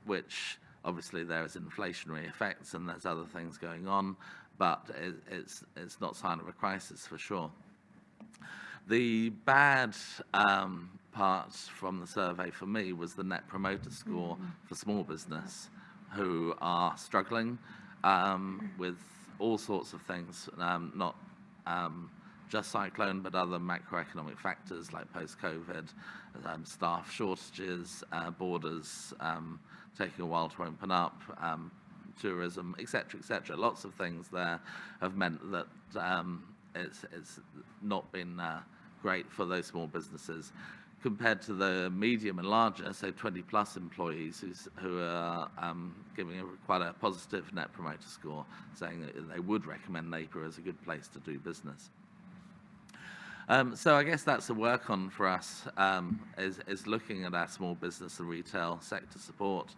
Q: which obviously there is inflationary effects and there's other things going on, but it's not a sign of a crisis for sure. The bad part from the survey for me was the Net Promoter Score for small business, who are struggling with all sorts of things, not just cyclone, but other macroeconomic factors like post-COVID, staff shortages, borders taking a while to open up, tourism, etc. Lots of things there have meant that it's not been great for those small businesses compared to the medium and larger, so 20+ employees who are giving quite a positive net promoter score, saying that they would recommend Napier as a good place to do business. So I guess that's a work on for us, is looking at our small business and retail sector support,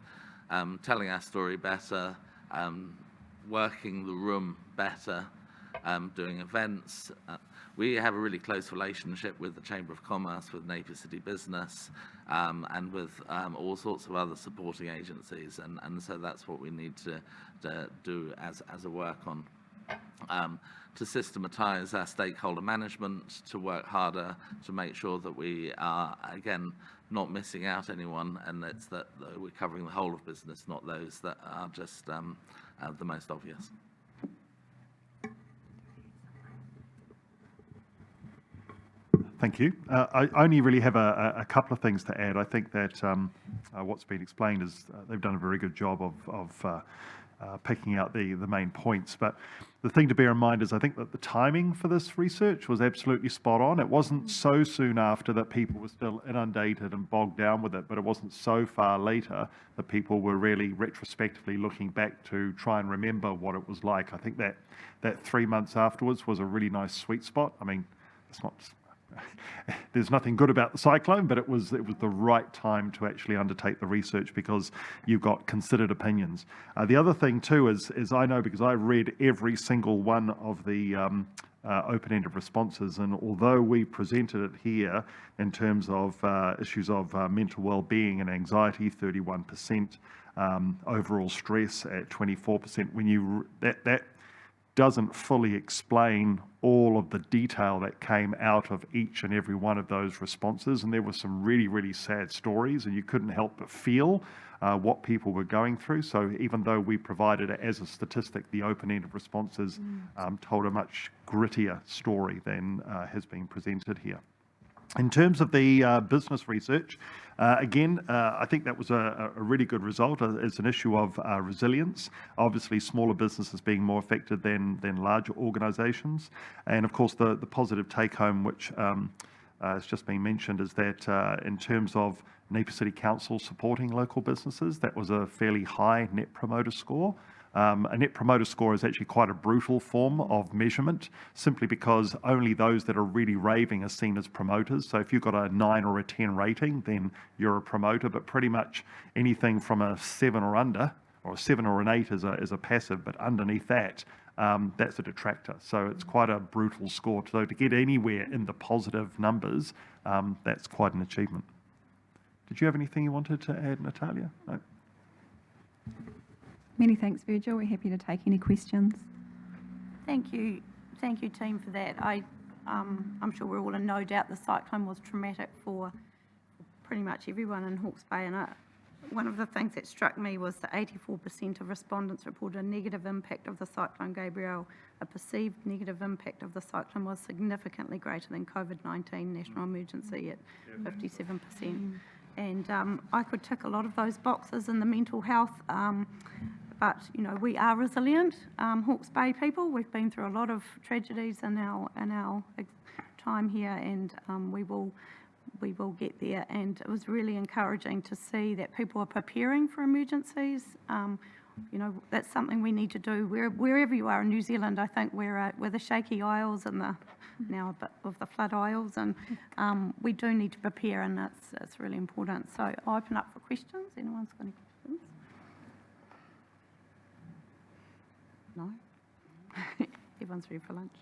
Q: telling our story better, working the room better, doing events. We have a really close relationship with the Chamber of Commerce, with Napier City Business, and with all sorts of other supporting agencies, and so that's what we need to do as a work on. To systematise our stakeholder management, to work harder to make sure that we are, again, not missing out anyone, and it's that we're covering the whole of business, not those that are just the most obvious.
R: Thank you. I only really have a couple of things to add. I think that what's been explained is they've done a very good job of picking out the main points. But the thing to bear in mind is I think that the timing for this research was absolutely spot on. It wasn't so soon after that people were still inundated and bogged down with it, but it wasn't so far later that people were really retrospectively looking back to try and remember what it was like. I think that 3 months afterwards was a really nice sweet spot. I mean, it's not... There's nothing good about the cyclone, but it was the right time to actually undertake the research because you've got considered opinions. The other thing too is I know because I read every single one of the open-ended responses, and although we presented it here in terms of issues of mental well-being and anxiety, 31%, overall stress at 24%, when that doesn't fully explain all of the detail that came out of each and every one of those responses. And there were some really, really sad stories, and you couldn't help but feel what people were going through. So even though we provided it as a statistic, the open-ended responses told a much grittier story than has been presented here. In terms of the business research, again, I think that was a really good result. It's an issue of resilience. Obviously, smaller businesses being more affected than larger organisations. And of course, the positive take-home, which has just been mentioned, is that in terms of Napier City Council supporting local businesses, that was a fairly high net promoter score. A net promoter score is actually quite a brutal form of measurement, simply because only those that are really raving are seen as promoters. So if you've got a 9 or a 10 rating, then you're a promoter, but pretty much anything from a 7 or under, or a 7 or an 8 is a passive, but underneath that, that's a detractor. So it's quite a brutal score. So to get anywhere in the positive numbers, that's quite an achievement. Did you have anything you wanted to add, Natalia? No?
P: Many thanks, Virgil. We're happy to take any questions.
A: Thank you, team, for that. I'm sure we're all in no doubt the cyclone was traumatic for pretty much everyone in Hawke's Bay, and one of the things that struck me was that 84% of respondents reported a negative impact of the cyclone Gabrielle. A perceived negative impact of the cyclone was significantly greater than COVID-19 national emergency at 57%. And I could tick a lot of those boxes in the mental health, but you know, we are resilient, Hawke's Bay people. We've been through a lot of tragedies in our time here, and we will get there. And it was really encouraging to see that people are preparing for emergencies. You know, that's something we need to do wherever you are in New Zealand. I think we're the shaky isles and now a bit of the flood isles, and we do need to prepare, and that's really important. So I'll open up for questions. Anyone's got any questions? No? Everyone's ready for lunch.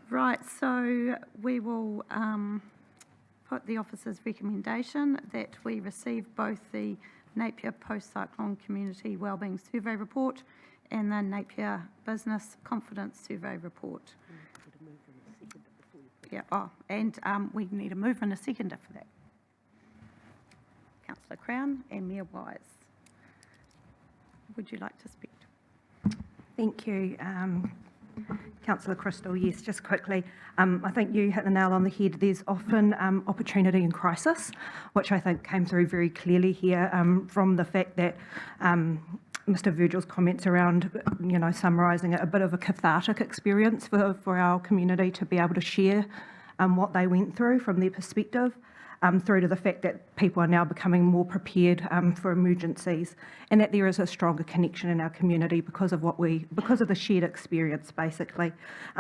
A: Right, so we will put the officer's recommendation that we receive both the Napier Post-Cyclone Community Wellbeing Survey Report and the Napier Business Confidence Survey Report. Yeah, and we need a mover and a seconder for that. Councillor Crown and Mayor Wise. Would you like to speak?
I: Thank you, Councillor Crystal. Yes, just quickly, I think you hit the nail on the head. There's often opportunity in crisis, which I think came through very clearly here from the fact that Mr. Virgil's comments around, summarising it, a bit of a cathartic experience for our community to be able to share what they went through from their perspective. Through to the fact that people are now becoming more prepared for emergencies, and that there is a stronger connection in our community because of the shared experience, basically.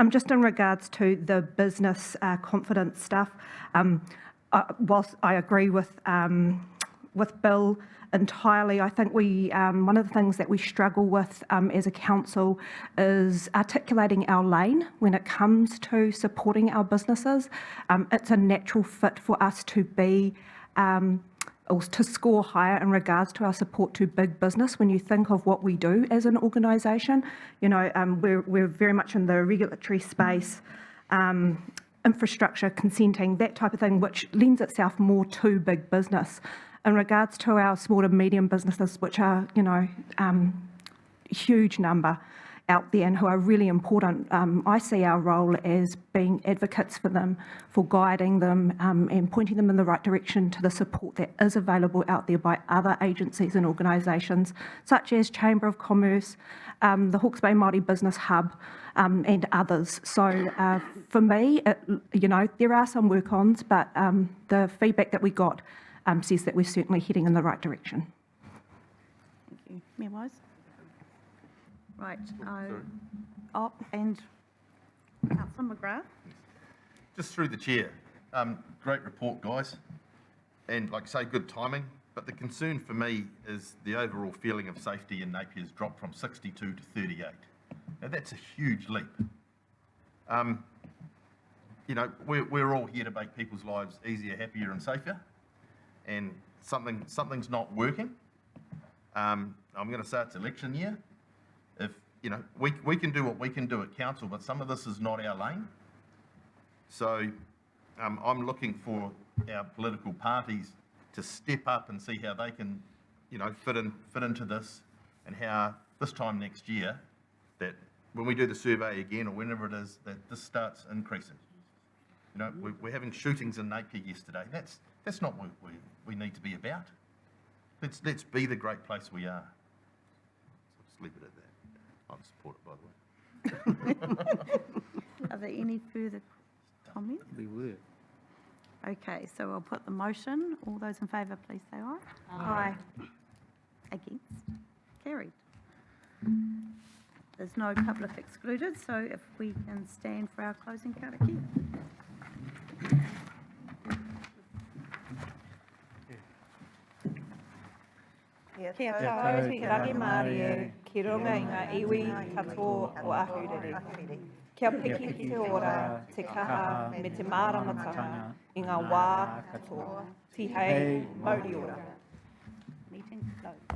I: Just in regards to the business confidence stuff, whilst I agree with Bill entirely, I think one of the things that we struggle with as a council is articulating our lane when it comes to supporting our businesses. It's a natural fit for us to be or to score higher in regards to our support to big business when you think of what we do as an organisation. We're very much in the regulatory space, infrastructure, consenting, that type of thing, which lends itself more to big business. In regards to our small and medium businesses, which are, huge number out there and who are really important, I see our role as being advocates for them, for guiding them and pointing them in the right direction to the support that is available out there by other agencies and organisations, such as Chamber of Commerce, the Hawke's Bay Māori Business Hub, and others. So for me, there are some work-ons, but the feedback that we got says that we're certainly heading in the right direction.
A: Thank you. Mayor Wise? Right. And Councillor McGrath?
S: Just through the chair. Great report, guys. And like I say, good timing. But the concern for me is the overall feeling of safety in Napier has dropped from 62 to 38. Now that's a huge leap. We're all here to make people's lives easier, happier and safer. And something's not working. I'm going to say it's election year. If we can do what we can do at council, but some of this is not our lane. So I'm looking for our political parties to step up and see how they can, fit into this, and how this time next year, that when we do the survey again or whenever it is, that this starts increasing. We're having shootings in Napier yesterday. That's not what we need to be about. Let's be the great place we are. So just leave it at that. I'm supported, by the way.
A: Are there any further comments?
D: We were.
A: Okay, so I'll put the motion. All those in favour, please say aye. Aye. Against? Carried. There's no public excluded, so if we can stand for our closing karakia.
T: Kia tau, ki raki Māori, ki runga i ngā iwi katoa o ahurere. Kia piki ki te ora, te kaha me te māramatanga i ngā wā katoa. Ti hei, mauri ora.
A: Meeting closed.